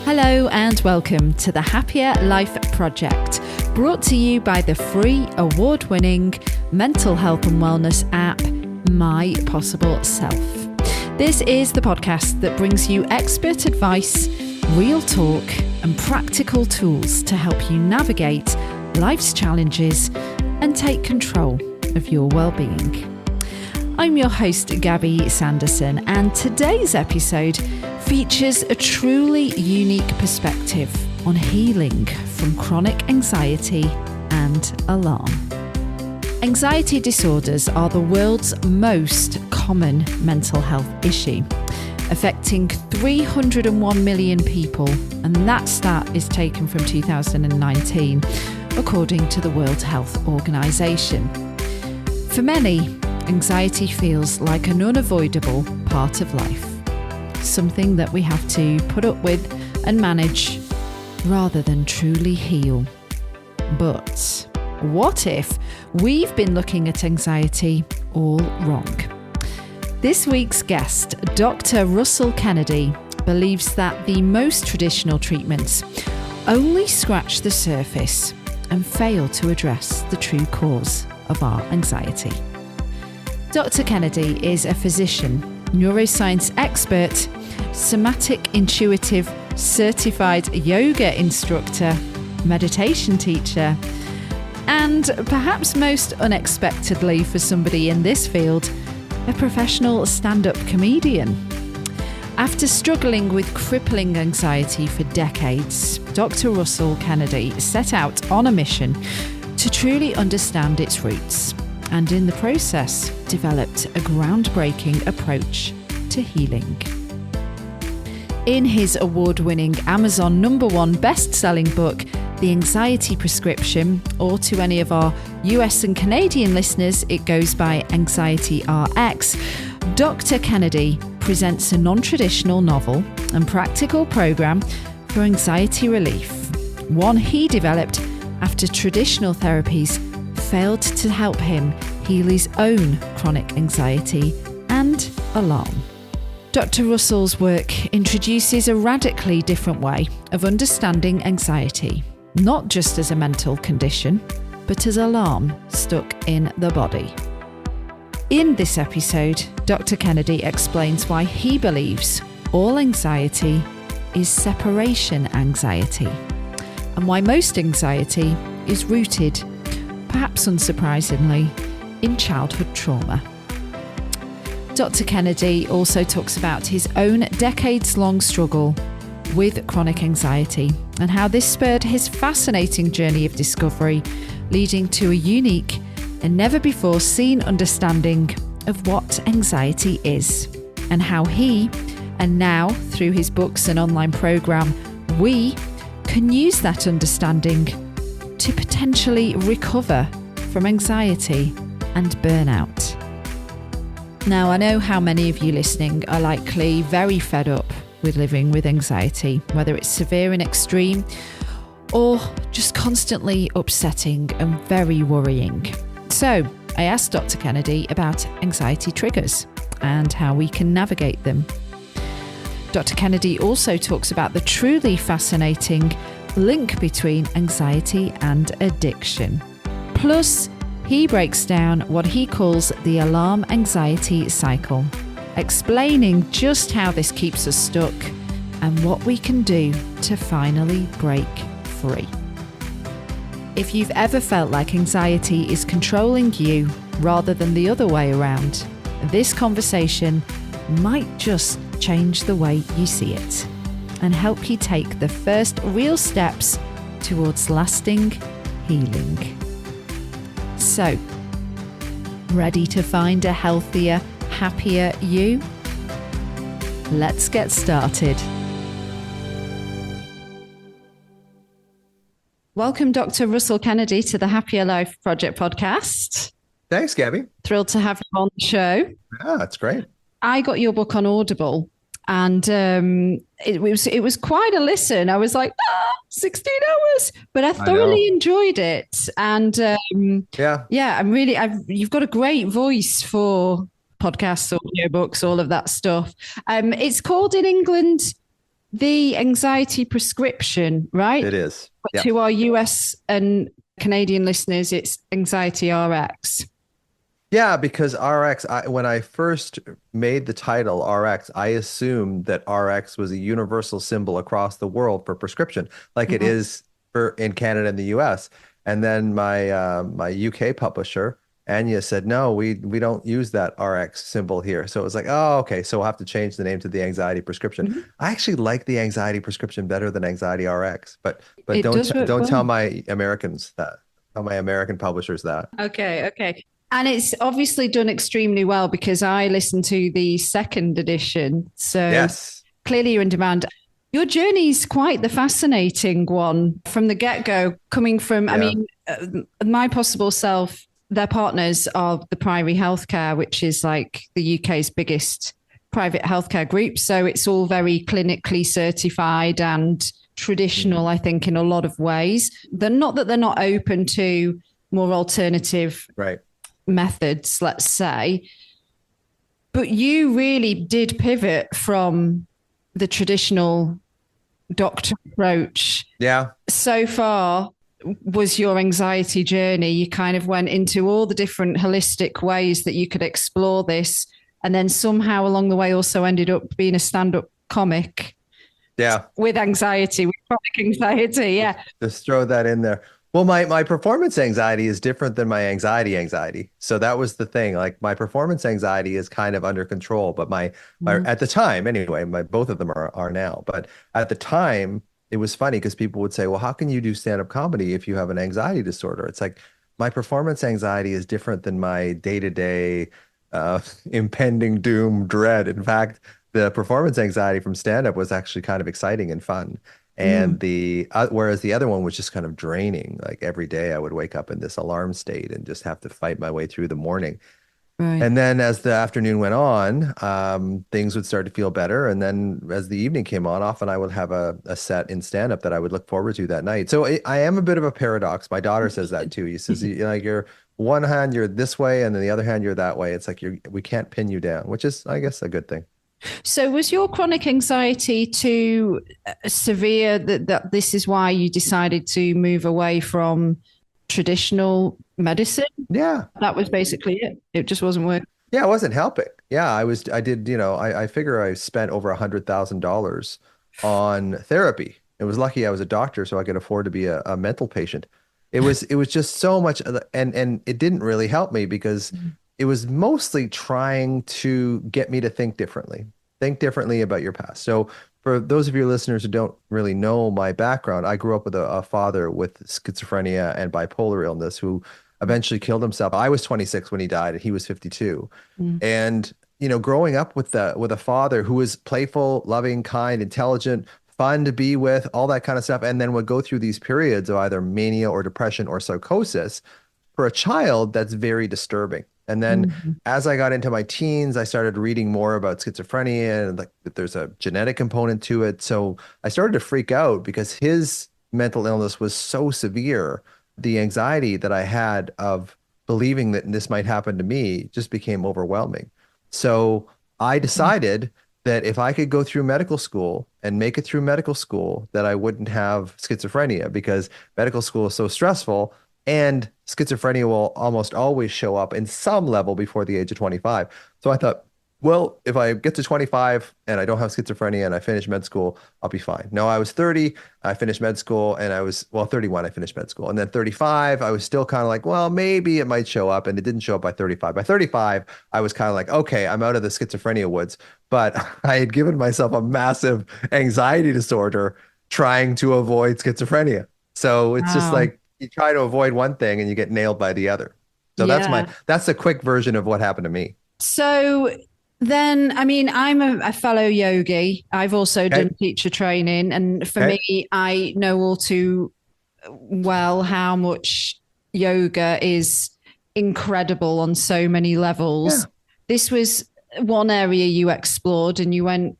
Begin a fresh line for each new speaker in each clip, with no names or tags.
Hello and welcome to the Happier Life Project, brought to you by the free award-winning mental health and wellness app, My Possible Self. This is the podcast that brings you expert advice, real talk and practical tools to help you navigate life's challenges and take control of your well-being. I'm your host, Gabby Sanderson, and today's episode features a truly unique perspective on healing from chronic anxiety and alarm. Anxiety disorders are the world's most common mental health issue, affecting 301 million people, and that stat is taken from 2019, according to the World Health Organization. For many, anxiety feels like an unavoidable part of life, something that we have to put up with and manage rather than truly heal. But what if we've been looking at anxiety all wrong? This week's guest, Dr. Russell Kennedy, believes that the most traditional treatments only scratch the surface and fail to address the true cause of our anxiety. Dr. Kennedy is a physician, neuroscience expert, somatic intuitive certified yoga instructor, meditation teacher, and perhaps most unexpectedly for somebody in this field, a professional stand-up comedian. After struggling with crippling anxiety for decades, Dr. Russell Kennedy set out on a mission to truly understand its roots, and in the process developed a groundbreaking approach to healing. In his award-winning Amazon #1 best-selling book, The Anxiety Prescription, or to any of our US and Canadian listeners, it goes by Anxiety RX, Dr. Kennedy presents a non-traditional novel and practical program for anxiety relief, one he developed after traditional therapies failed to help him heal his own chronic anxiety and alarm. Dr. Russell's work introduces a radically different way of understanding anxiety, not just as a mental condition, but as alarm stuck in the body. In this episode, Dr. Kennedy explains why he believes all anxiety is separation anxiety, and why most anxiety is rooted, perhaps unsurprisingly, in childhood trauma. Dr. Kennedy also talks about his own decades-long struggle with chronic anxiety and how this spurred his fascinating journey of discovery, leading to a unique and never-before-seen understanding of what anxiety is, and how he, and now through his books and online program, we can use that understanding to potentially recover from anxiety and burnout. Now, I know how many of you listening are likely very fed up with living with anxiety, whether it's severe and extreme or just constantly upsetting and very worrying. So I asked Dr. Kennedy about anxiety triggers and how we can navigate them. Dr. Kennedy also talks about the truly fascinating link between anxiety and addiction. Plus, he breaks down what he calls the alarm anxiety cycle, explaining just how this keeps us stuck and what we can do to finally break free. If you've ever felt like anxiety is controlling you rather than the other way around, this conversation might just change the way you see it and help you take the first real steps towards lasting healing. So, ready to find a healthier, happier you? Let's get started. Welcome, Dr. Russell Kennedy, to the Happier Life Project podcast.
Thanks, Gabby.
Thrilled to have you on the show.
Yeah, that's great.
I got your book on Audible, and it was quite a listen. I was like, 16 hours, but I thoroughly enjoyed it. And you've got a great voice for podcasts, audiobooks, all of that stuff. It's called in England the anxiety prescription, right?
It is.
But
Yeah.
to our US and Canadian listeners, it's Anxiety RX.
Yeah, because RX, when I first made the title RX, I assumed that RX was a universal symbol across the world for prescription, like it
Right.
is for in Canada and the US. And then my UK publisher, Anya, said, no, we don't use that RX symbol here. So it was like, oh, okay, so we'll have to change the name to the anxiety prescription.
Mhm.
I actually like the anxiety prescription better than anxiety RX, but
It does work
don't
well.
tell my Americans that, tell my American publishers that.
Okay, okay. And it's obviously done extremely well because I listened to the second edition. So
Yes.
clearly you're in demand. Your journey's quite the fascinating one from the get-go, coming from, I
Yeah.
mean, my possible self, their partners are the Priory Healthcare, which is like the UK's biggest private healthcare group. So it's all very clinically certified and
Mhm.
traditional, I think, in a lot of ways. They're not that they're not open to more alternative
Right.
methods, let's say. But you really did pivot from the traditional doctor approach.
Yeah.
So far was your anxiety journey. You kind of went into all the different holistic ways that you could explore this. And then somehow along the way also ended up being a stand-up comic
Yeah.
with anxiety, with chronic anxiety.
Just,
Yeah.
just throw that in there. Well, my performance anxiety is different than my anxiety. So that was the thing. Like my performance anxiety is kind of under control, but my
Mm.
at the time anyway, my both of them are now. But at the time, it was funny because people would say, "Well, how can you do stand-up comedy if you have an anxiety disorder?" It's like my performance anxiety is different than my day-to-day impending doom dread. In fact, the performance anxiety from stand-up was actually kind of exciting and fun. And
Mm.
the whereas the other one was just kind of draining. Like every day I would wake up in this alarm state and just have to fight my way through the morning.
Right.
And then as the afternoon went on, things would start to feel better. And then as the evening came on, often I would have a set in stand up that I would look forward to that night. So I am a bit of a paradox. My daughter says that too. He says, like, you're one hand you're this way, and then the other hand you're that way. It's like we can't pin you down, which is, I guess, a good thing.
So, was your chronic anxiety too severe that this is why you decided to move away from traditional medicine?
Yeah.
That was basically it. It just wasn't working.
Yeah, I wasn't helping. Yeah, I did, I figure I spent over $100,000 on therapy. It was lucky I was a doctor, so I could afford to be a mental patient. It was just so much, and it didn't really help me because it was mostly trying to get me to think differently about your past. So for those of your listeners who don't really know my background, I grew up with a father with schizophrenia and bipolar illness who eventually killed himself. I was 26 when he died, and he was 52.
Mm.
And growing up with a father who was playful, loving, kind, intelligent, fun to be with, all that kind of stuff, and then would go through these periods of either mania or depression or psychosis, for a child, that's very disturbing. And then
Mm.
as I got into my teens, I started reading more about schizophrenia and like that there's a genetic component to it. So I started to freak out because his mental illness was so severe. The anxiety that I had of believing that this might happen to me just became overwhelming. So I decided that if I could go through medical school and make it through medical school, that I wouldn't have schizophrenia because medical school is so stressful and schizophrenia will almost always show up in some level before the age of 25. So I thought, well, if I get to 25 and I don't have schizophrenia and I finish med school, I'll be fine. No, I was 30, I finished med school, and I was, well, 31, I finished med school. And then 35, I was still kind of like, well, maybe it might show up. And it didn't show up by 35. By 35, I was kind of like, okay, I'm out of the schizophrenia woods. But I had given myself a massive anxiety disorder trying to avoid schizophrenia. So it's just
Wow.
like you try to avoid one thing and you get nailed by the other. So
Yeah.
that's a quick version of what happened to me.
So then, I mean, I'm a fellow yogi. I've also done
Okay.
teacher training. And for
Okay.
me, I know all too well how much yoga is incredible on so many levels.
Yeah.
This was one area you explored and you went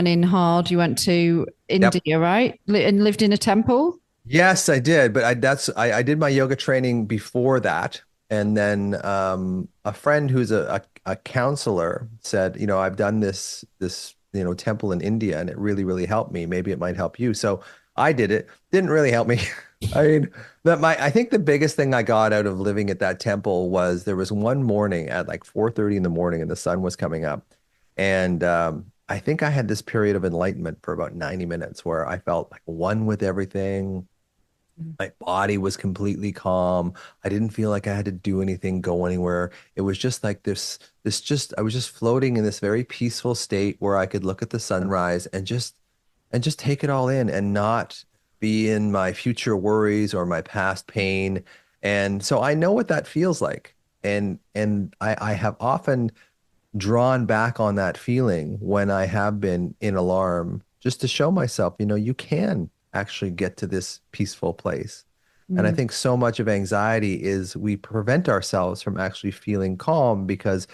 in hard. You went to
Yep.
India, right? And lived in a temple.
Yes, I did. But I did my yoga training before that. And then a friend who's a counselor said, I've done this temple in India, and it really, really helped me. Maybe it might help you. So I did it. Didn't really help me. I mean, I think the biggest thing I got out of living at that temple was there was one morning at like 4:30 in the morning and the sun was coming up. And I think I had this period of enlightenment for about 90 minutes where I felt like one with everything. My body was completely calm. I didn't feel like I had to do anything, go anywhere. It was just like I was just floating in this very peaceful state where I could look at the sunrise and just take it all in and not be in my future worries or my past pain. And so I know what that feels like. And I have often drawn back on that feeling when I have been in alarm, just to show myself, you can actually get to this peaceful place. And I think so much of anxiety is we prevent ourselves from actually feeling calm, because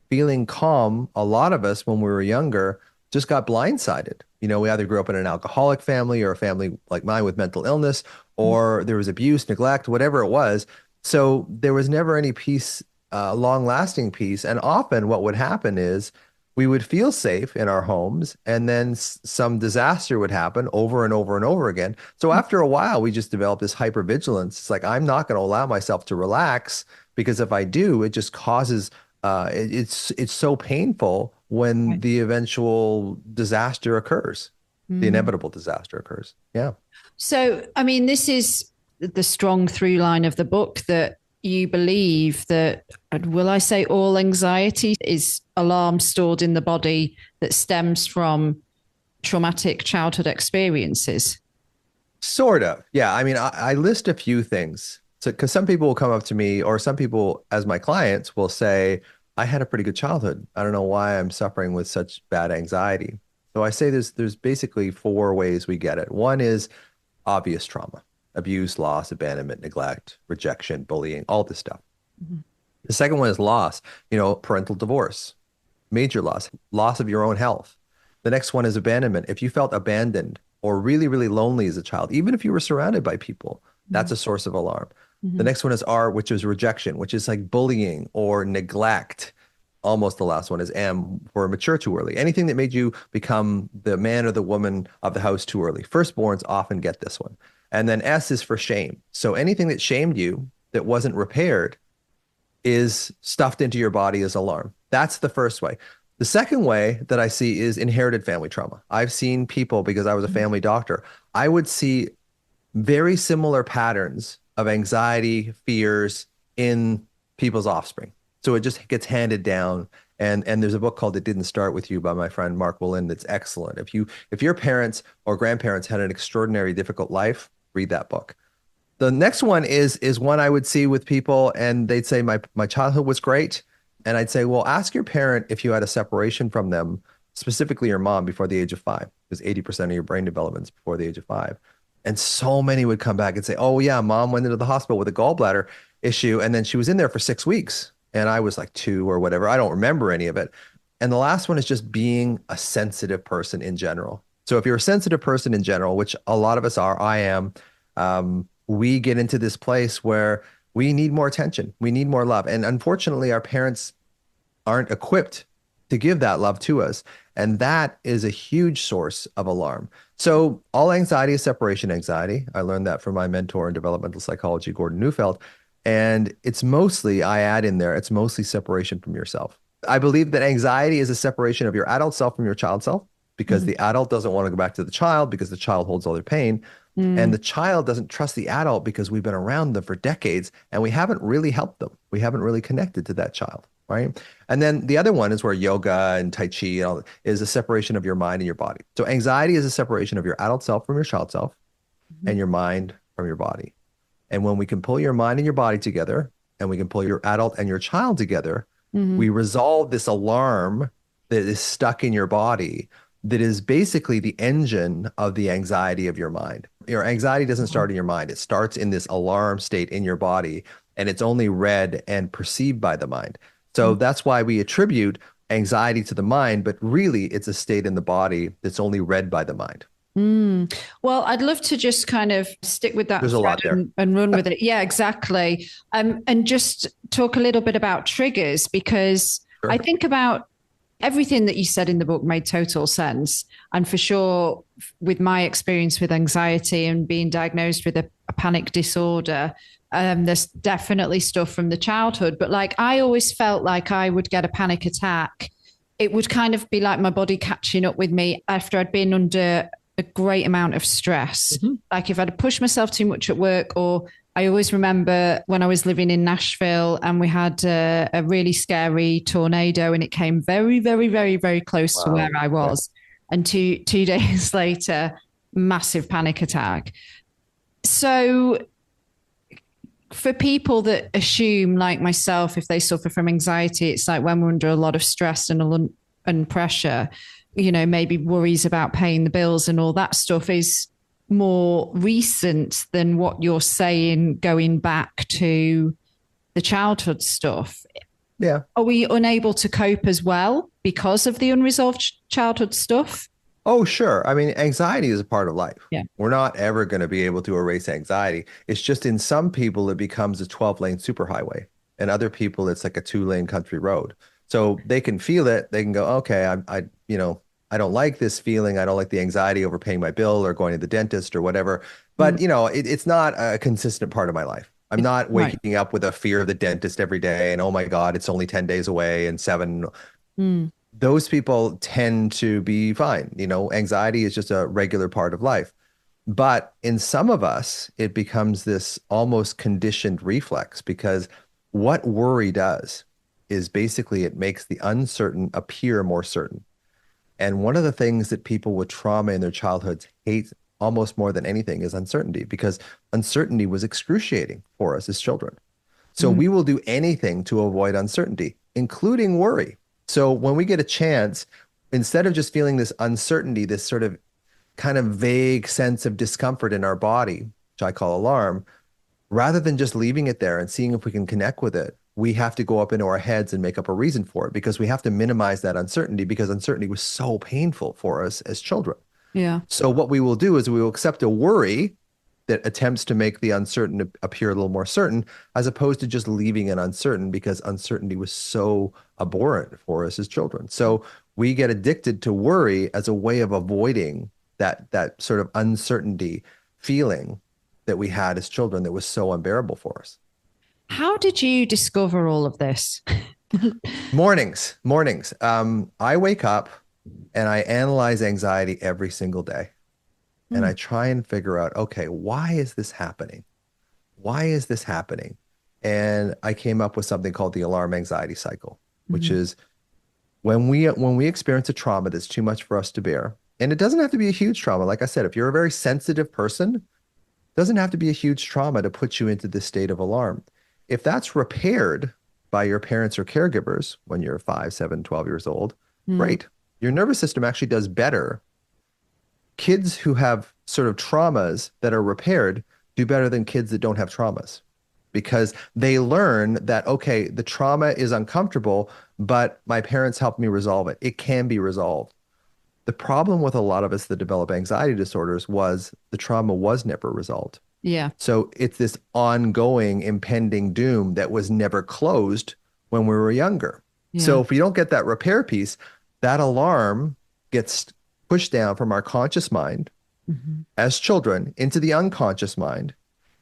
feeling calm, a lot of us when we were younger just got blindsided. We either grew up in an alcoholic family or a family like mine with mental illness, or there was abuse, neglect, whatever it was. So there was never any peace, long-lasting peace. And often what would happen is we would feel safe in our homes, and then some disaster would happen over and over and over again. So after a while, we just develop this hypervigilance. It's like, I'm not going to allow myself to relax, because if I do, it just causes it's so painful when
Right.
the eventual disaster occurs, the inevitable disaster occurs. Yeah.
So, I mean, this is the strong through line of the book, that you believe that, will I say, all anxiety is alarm stored in the body that stems from traumatic childhood experiences.
Sort of. Yeah. I mean, I list a few things. So, because some people will come up to me, or some people as my clients will say, I had a pretty good childhood. I don't know why I'm suffering with such bad anxiety. So I say there's basically four ways we get it. One is obvious trauma: abuse, loss, abandonment, neglect, rejection, bullying, all this stuff.
Mhm.
The second one is loss, parental divorce, major loss, loss of your own health. The next one is abandonment. If you felt abandoned or really, really lonely as a child, even if you were surrounded by people, that's a source of alarm. The
Mhm.
next one is R, which is rejection, which is like bullying or neglect. Almost the last one is M, for mature too early. Anything that made you become the man or the woman of the house too early. Firstborns often get this one. And then S is for shame. So anything that shamed you that wasn't repaired is stuffed into your body as alarm. That's the first way. The second way that I see is inherited family trauma. I've seen people, because I was a family doctor, I would see very similar patterns of anxiety, fears in people's offspring. So it just gets handed down. And there's a book called It Didn't Start With You by my friend Mark Willin that's excellent. If your parents or grandparents had an extraordinary difficult life, read that book. The next one is one I would see with people, and they'd say my childhood was great, and I'd say, well, ask your parent if you had a separation from them, specifically your mom, before the age of 5, because 80% of your brain development is before the age of 5. And so many would come back and say, oh yeah, mom went into the hospital with a gallbladder issue, and then she was in there for 6 weeks, and I was like 2 or whatever. I don't remember any of it. And the last one is just being a sensitive person in general. So if you're a sensitive person in general, which a lot of us are, I am, we get into this place where we need more attention. We need more love. And unfortunately, our parents aren't equipped to give that love to us. And that is a huge source of alarm. So all anxiety is separation anxiety. I learned that from my mentor in developmental psychology, Gordon Neufeld. And it's mostly, I add in there, it's mostly separation from yourself. I believe that anxiety is a separation of your adult self from your child self, because
Mhm.
the adult doesn't want to go back to the child because the child holds all their pain. And the child doesn't trust the adult because we've been around them for decades and we haven't really helped them. We haven't really connected to that child, right? And then the other one is where yoga and Tai Chi and all is a separation of your mind and your body. So anxiety is a separation of your adult self from your child self, and your mind from your body. And when we can pull your mind and your body together, and we can pull your adult and your child together,
Mhm.
we resolve this alarm that is stuck in your body, that is basically the engine of the anxiety of your mind. Your anxiety doesn't start in your mind. It starts in this alarm state in your body, and it's only read and perceived by the mind. So that's why we attribute anxiety to the mind, but really it's a state in the body that's only read by the mind.
Well, I'd love to just kind of stick with that
There's a
thread
lot there.
and run with it. Yeah, exactly. And just talk a little bit about triggers, because I
Sure.
think about Everything that you said in the book made total sense. And for sure, with my experience with anxiety and being diagnosed with a panic disorder, there's definitely stuff from the childhood. But like, I always felt like I would get a panic attack. It would kind of be like my body catching up with me after I'd been under a great amount of stress.
Mm-hmm.
Like if I'd pushed myself too much at work, or I always remember when I was living in Nashville and we had a really scary tornado and it came very, very, very, very close to where
Wow.
I
Yeah.
was. And two days later, massive panic attack. So for people that assume, like myself, if they suffer from anxiety, it's like when we're under a lot of stress and pressure, maybe worries about paying the bills and all that stuff is more recent than what you're saying, going back to the childhood stuff.
Yeah.
Are we unable to cope as well because of the unresolved childhood stuff?
Oh, sure. I mean, anxiety is a part of life.
Yeah.
We're not ever going to be able to erase anxiety. It's just in some people, it becomes a 12-lane superhighway. And other people, it's like a 2-lane country road. So they can feel it. They can go, okay, I don't like this feeling. I don't like the anxiety over paying my bill or going to the dentist or whatever. But, it's not a consistent part of my life. I'm not
Right.
waking up with a fear of the dentist every day and, oh my God, it's only 10 days away and 7.
Mm.
Those people tend to be fine. Anxiety is just a regular part of life. But in some of us, it becomes this almost conditioned reflex because what worry does is basically it makes the uncertain appear more certain. And one of the things that people with trauma in their childhoods hate almost more than anything is uncertainty, because uncertainty was excruciating for us as children. So
Mm.
we will do anything to avoid uncertainty, including worry. So when we get a chance, instead of just feeling this uncertainty, this sort of kind of vague sense of discomfort in our body, which I call alarm, rather than just leaving it there and seeing if we can connect with it, we have to go up into our heads and make up a reason for it, because we have to minimize that uncertainty, because uncertainty was so painful for us as children.
Yeah.
So what we will do is we will accept a worry that attempts to make the uncertain appear a little more certain, as opposed to just leaving it uncertain, because uncertainty was so abhorrent for us as children. So we get addicted to worry as a way of avoiding that sort of uncertainty feeling that we had as children that was so unbearable for us.
How did you discover all of this?
Mornings. I wake up and I analyze anxiety every single day. And I try and figure out, okay, why is this happening? Why is this happening? And I came up with something called the alarm anxiety cycle, which is when we experience a trauma that's too much for us to bear, and it doesn't have to be a huge trauma. Like I said, if you're a very sensitive person, it doesn't have to be a huge trauma to put you into this state of alarm. If that's repaired by your parents or caregivers when you're 5, 7, 12 years old, great. Your nervous system actually does better. Kids who have sort of traumas that are repaired do better than kids that don't have traumas, because they learn that, okay, the trauma is uncomfortable, but my parents helped me resolve it. It can be resolved. The problem with a lot of us that develop anxiety disorders was the trauma was never resolved.
Yeah.
So it's this ongoing impending doom that was never closed when we were younger.
Yeah.
So if we don't get that repair piece, that alarm gets pushed down from our conscious mind as children into the unconscious mind.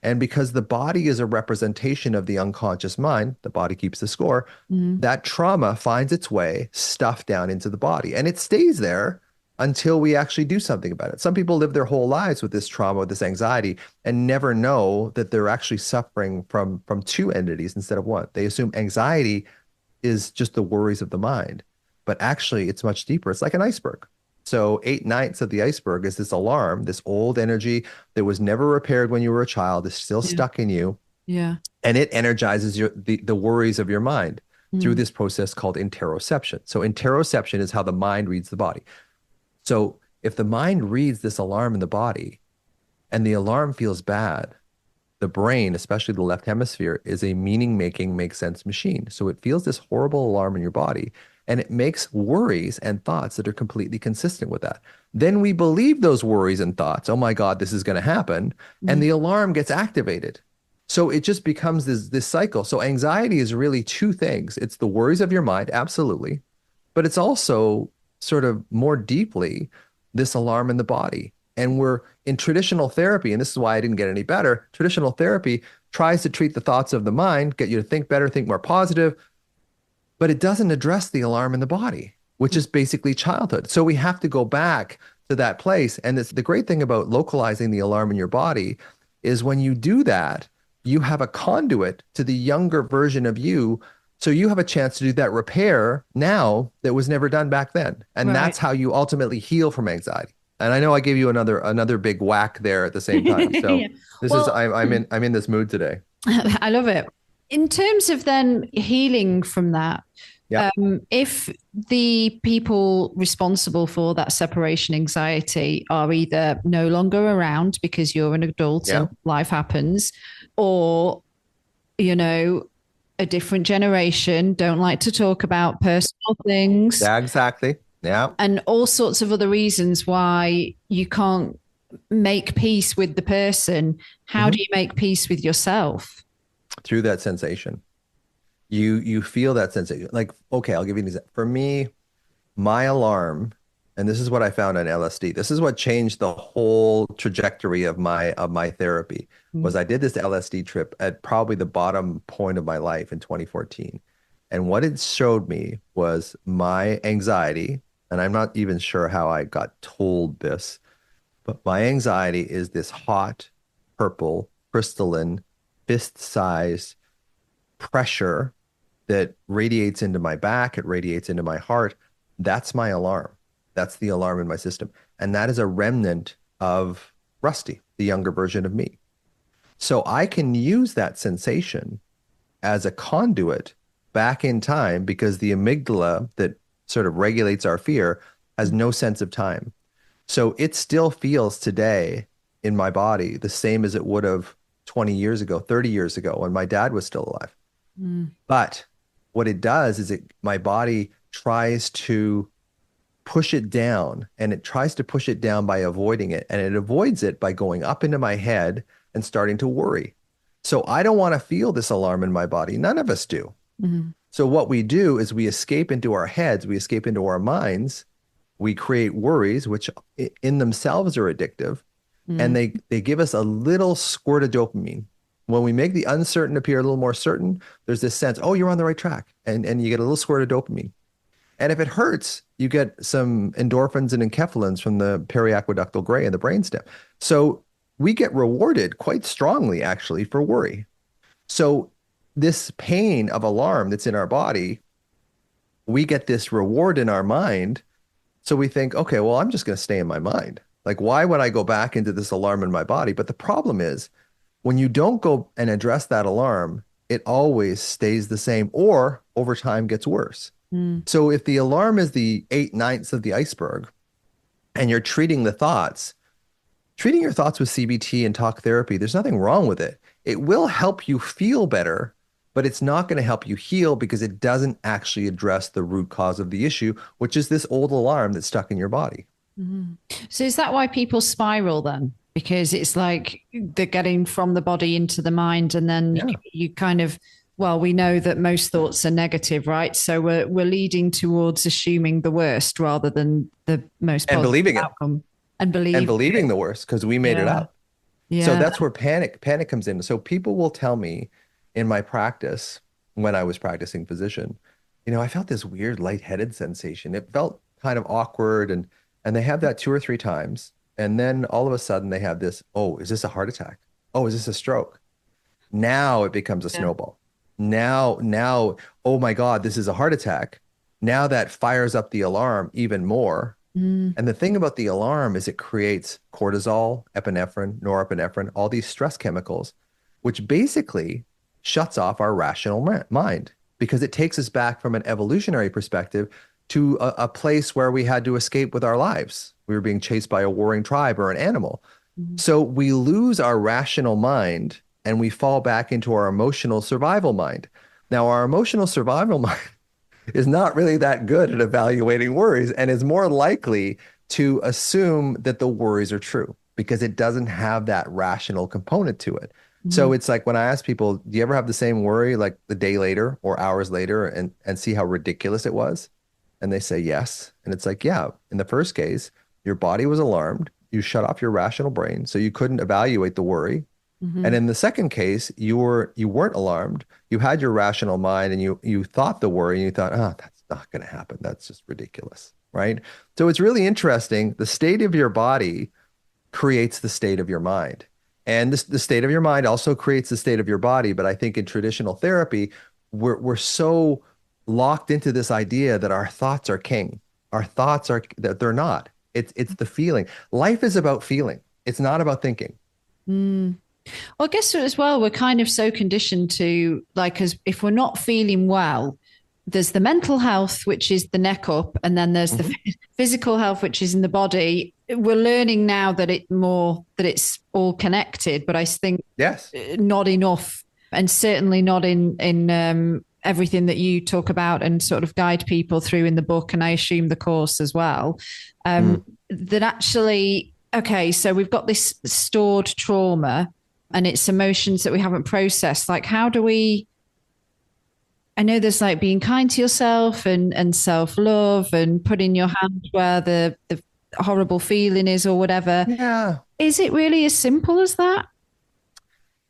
And because the body is a representation of the unconscious mind, the body keeps the score, that trauma finds its way stuffed down into the body. And it stays there until we actually do something about it. Some people live their whole lives with this trauma, with this anxiety, and never know that they're actually suffering from two entities instead of one. They assume anxiety is just the worries of the mind, but actually it's much deeper. It's like an iceberg. So 8/9 of the iceberg is this alarm, this old energy that was never repaired when you were a child, is still stuck in you.
Yeah.
And it energizes the worries of your mind through this process called interoception. So interoception is how the mind reads the body. So if the mind reads this alarm in the body and the alarm feels bad, the brain, especially the left hemisphere, is a meaning-making, make sense machine. So it feels this horrible alarm in your body, and it makes worries and thoughts that are completely consistent with that. Then we believe those worries and thoughts. Oh my God, this is going to happen. And the alarm gets activated. So it just becomes this cycle. So anxiety is really two things. It's the worries of your mind, absolutely. but it's also sort of more deeply this alarm in the body. And we're in traditional therapy, and this is why I didn't get any better. Traditional therapy tries to treat the thoughts of the mind, get you to think better, think more positive, but it doesn't address the alarm in the body, which is basically childhood. So we have to go back to that place. And it's the great thing about localizing the alarm in your body is when you do that, you have a conduit to the younger version of you. So you have a chance to do that repair now that was never done back then. And
Right.
that's how you ultimately heal from anxiety. And I know I gave you another big whack there at the same time. So
Yeah.
this is
Well,
I'm in this mood today.
I love it. In terms of then healing from that,
Yeah.
if the people responsible for that separation anxiety are either no longer around because you're an adult
Yeah.
and life happens, or, you know, a different generation don't like to talk about personal things
Yeah, exactly. Yeah.
and all sorts of other reasons why you can't make peace with the person, how do
Mhm.
you make peace with yourself?
Through that sensation. You feel that sensation. Like, okay, I'll give you an example. For me, my alarm, and this is what I found on LSD. This is what changed the whole trajectory of my therapy. Was I did this LSD trip at probably the bottom point of my life in 2014. And what it showed me was my anxiety, and I'm not even sure how I got told this, but my anxiety is this hot, purple, crystalline, fist-sized pressure that radiates into my back, it radiates into my heart. That's my alarm. That's the alarm in my system. And that is a remnant of Rusty, the younger version of me. So I can use that sensation as a conduit back in time because the amygdala that sort of regulates our fear has no sense of time. So it still feels today in my body the same as it would have 20 years ago, 30 years ago when my dad was still alive.
Mm.
But what it does is my body tries to push it down, and it tries to push it down by avoiding it. And it avoids it by going up into my head and starting to worry. So I don't want to feel this alarm in my body. None of us do.
Mm.
So what we do is we escape into our heads, we escape into our minds, we create worries, which in themselves are addictive, and
Mm.
they give us a little squirt of dopamine. When we make the uncertain appear a little more certain, there's this sense, oh, you're on the right track, and you get a little squirt of dopamine. And if it hurts, you get some endorphins and enkephalins from the periaqueductal gray in the brainstem. So we get rewarded quite strongly, actually, for worry. So this pain of alarm that's in our body, we get this reward in our mind. So we think, okay, well, I'm just going to stay in my mind. Like, why would I go back into this alarm in my body? But the problem is, when you don't go and address that alarm, it always stays the same or over time gets worse.
Mm.
So if the alarm is the 8/9 of the iceberg and you're treating your thoughts with CBT and talk therapy, there's nothing wrong with it. It will help you feel better, but it's not going to help you heal because it doesn't actually address the root cause of the issue, which is this old alarm that's stuck in your body.
Mm. So is that why people spiral then? Because it's like they're getting from the body into the mind, and then
Yeah.
you kind of, well, we know that most thoughts are negative, right? So we're leading towards assuming the worst rather than the most
And
positive
believing it
outcome and
and
believe
believing
it.
the worst because we made it
Yeah.
up. So
Yeah.
that's where panic comes in. So people will tell me in my practice when I was practicing physician, I felt this weird lightheaded sensation. It felt kind of awkward and they have that 2 or 3 times. And then all of a sudden they have this, oh, is this a heart attack? Oh, is this a stroke? Now it becomes a
Yeah.
snowball. Now, oh my God, this is a heart attack. Now that fires up the alarm even more.
Mm.
And the thing about the alarm is it creates cortisol, epinephrine, norepinephrine, all these stress chemicals, which basically shuts off our rational mind because it takes us back from an evolutionary perspective to a place where we had to escape with our lives. We were being chased by a warring tribe or an animal.
Mm.
So we lose our rational mind and we fall back into our emotional survival mind. Now, our emotional survival mind is not really that good at evaluating worries and is more likely to assume that the worries are true because it doesn't have that rational component to it. So
Mm.
it's like when I ask people, do you ever have the same worry like the day later or hours later and see how ridiculous it was? And they say yes. And it's like, yeah, in the first case, your body was alarmed. You shut off your rational brain, so you couldn't evaluate the worry. And
Hmm.
in the second case, you weren't alarmed. You had your rational mind and you thought the worry and you thought, oh, that's not going to happen. That's just ridiculous. Right. So it's really interesting. The state of your body creates the state of your mind. And the state of your mind also creates the state of your body. But I think in traditional therapy, we're so locked into this idea that our thoughts are king. Our thoughts are that they're not. It's the feeling. Life is about feeling. It's not about thinking.
Mm. Well, I guess as well, we're kind of so conditioned to like, as if we're not feeling well, there's the mental health, which is the neck up, and then there's the
Mhm.
physical health, which is in the body. We're learning now that it's all connected, but I think
Yes.
not enough, and certainly not in everything that you talk about and sort of guide people through in the book, and I assume the course as well.
Mm.
That actually, okay, so we've got this stored trauma and it's emotions that we haven't processed. Like, how do we? I know there's like being kind to yourself and self love and putting your hand where the horrible feeling is or whatever.
Yeah.
Is it really as simple as that?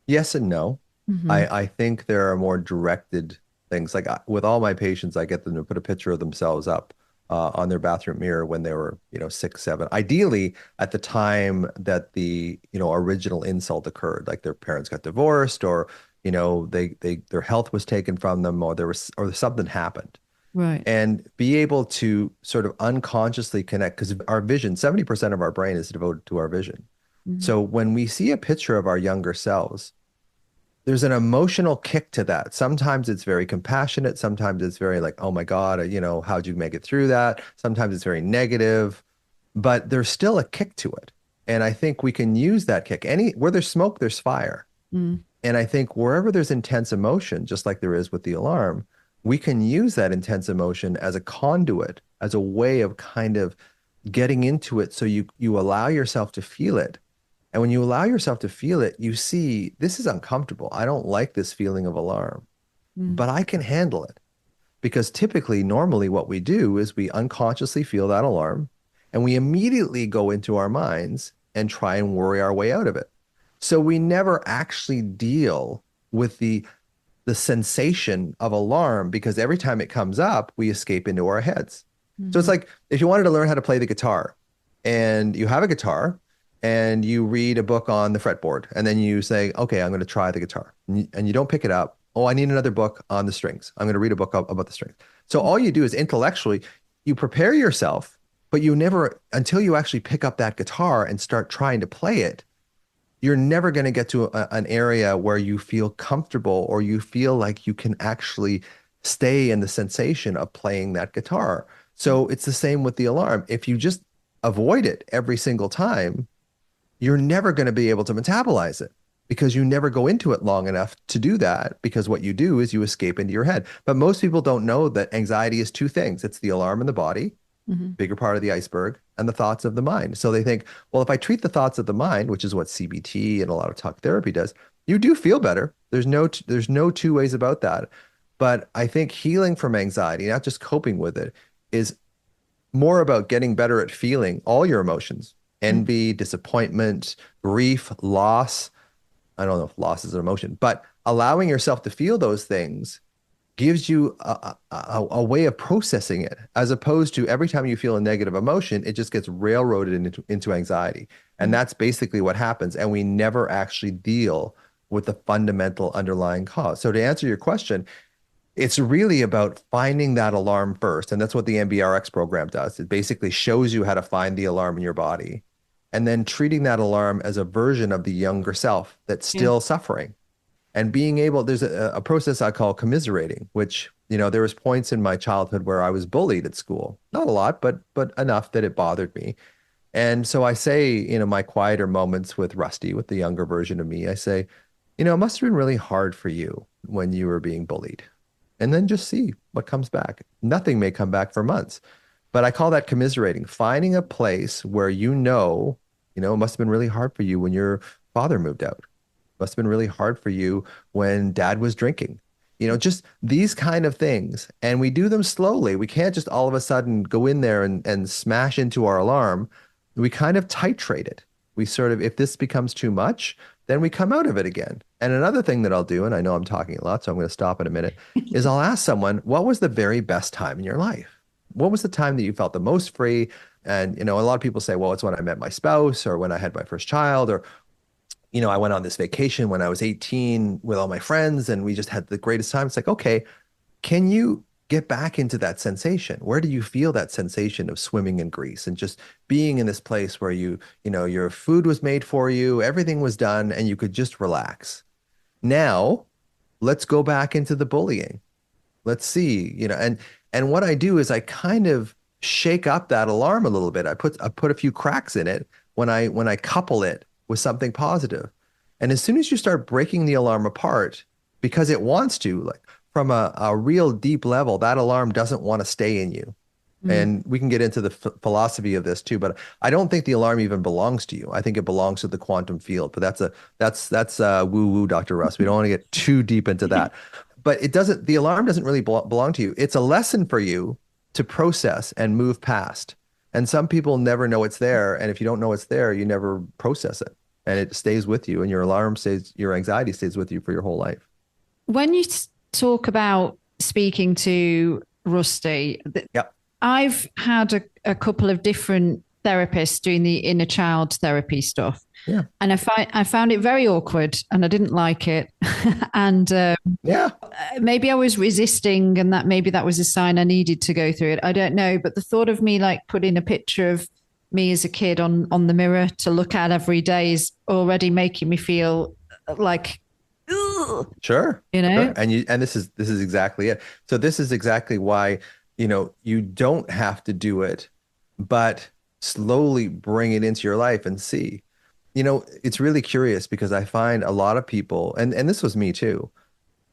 Yes and no.
Mm-hmm.
I think there are more directed things. Like with all my patients, I get them to put a picture of themselves up on their bathroom mirror when they were, 6, 7. Ideally, at the time that the original insult occurred, like their parents got divorced, or their health was taken from them, or something happened,
Right.
and be able to sort of unconsciously connect because our vision, 70% of our brain is devoted to our vision.
Mm-hmm.
So when we see a picture of our younger selves, there's an emotional kick to that. Sometimes it's very compassionate. Sometimes it's very like, oh my God, how'd you make it through that? Sometimes it's very negative, but there's still a kick to it. And I think we can use that kick. Where there's smoke, there's fire.
Mm-hmm.
And I think wherever there's intense emotion, just like there is with the alarm, we can use that intense emotion as a conduit, as a way of kind of getting into it so you allow yourself to feel it. And when you allow yourself to feel it, you see, this is uncomfortable. I don't like this feeling of alarm,
Mm-hmm.
but I can handle it. Because typically, normally, what we do is we unconsciously feel that alarm and we immediately go into our minds and try and worry our way out of it. So we never actually deal with the sensation of alarm because every time it comes up, we escape into our heads. So it's
Mm-hmm.
like if you wanted to learn how to play the guitar and you have a guitar and you read a book on the fretboard and then you say, okay, I'm going to try the guitar and you don't pick it up. Oh, I need another book on the strings. I'm going to read a book about the strings. So all you do is intellectually, you prepare yourself, but you never, until you actually pick up that guitar and start trying to play it, you're never going to get to an area where you feel comfortable or you feel like you can actually stay in the sensation of playing that guitar. So it's the same with the alarm. If you just avoid it every single time, you're never going to be able to metabolize it because you never go into it long enough to do that because what you do is you escape into your head. But most people don't know that anxiety is two things. It's the alarm in the body,
Mm-hmm.
bigger part of the iceberg, and the thoughts of the mind. So they think, well, if I treat the thoughts of the mind, which is what CBT and a lot of talk therapy does, you do feel better. There's no two ways about that. But I think healing from anxiety, not just coping with it, is more about getting better at feeling all your emotions, envy, disappointment, grief, loss. I don't know if loss is an emotion, but allowing yourself to feel those things gives you a way of processing it, as opposed to every time you feel a negative emotion, it just gets railroaded into anxiety. And that's basically what happens. And we never actually deal with the fundamental underlying cause. So to answer your question, it's really about finding that alarm first. And that's what the MBRX program does. It basically shows you how to find the alarm in your body and then treating that alarm as a version of the younger self that's
Yeah.
still suffering and being able, there's a process I call commiserating, which, there was points in my childhood where I was bullied at school. Not a lot, but enough that it bothered me. And so I say, my quieter moments with Rusty, with the younger version of me, I say, it must have been really hard for you when you were being bullied. And then just see what comes back. Nothing may come back for months. But I call that commiserating, finding a place where it must have been really hard for you when your father moved out. Must have been really hard for you when dad was drinking. Just these kind of things. And we do them slowly. We can't just all of a sudden go in there and smash into our alarm. We kind of titrate it. We sort of, if this becomes too much, then we come out of it again. And another thing that I'll do, and I know I'm talking a lot, so I'm going to stop in a minute, is I'll ask someone, what was the very best time in your life? What was the time that you felt the most free? And, a lot of people say, well, it's when I met my spouse or when I had my first child, or I went on this vacation when I was 18 with all my friends and we just had the greatest time. It's like, okay, can you get back into that sensation? Where do you feel that sensation of swimming in Greece and just being in this place where your food was made for you, everything was done, and you could just relax? Now, let's go back into the bullying. Let's see, and what I do is I kind of shake up that alarm a little bit. I put a few cracks in it when I couple it with something positive. And as soon as you start breaking the alarm apart, because it wants to, like from a real deep level, that alarm doesn't want to stay in you. And we can get into the philosophy of this too, but I don't think the alarm even belongs to you. I think it belongs to the quantum field. But that's woo woo, Dr. Russ. We don't want to get too deep into that. But it doesn't. The alarm doesn't really belong to you. It's a lesson for you to process and move past. And some people never know it's there. And if you don't know it's there, you never process it, and it stays with you. And your anxiety stays with you for your whole life.
When you talk about speaking to Rusty,
Yep.
I've had a couple of different therapists doing the inner child therapy stuff.
Yeah.
And I found it very awkward and I didn't like it. And
Yeah.
maybe I was resisting and maybe that was a sign I needed to go through it. I don't know. But the thought of me like putting a picture of me as a kid on the mirror to look at every day is already making me feel like, ugh,
Sure.
Sure.
And this is exactly it. So this is exactly why, you don't have to do it, but slowly bring it into your life and see. It's really curious because I find a lot of people, and this was me too,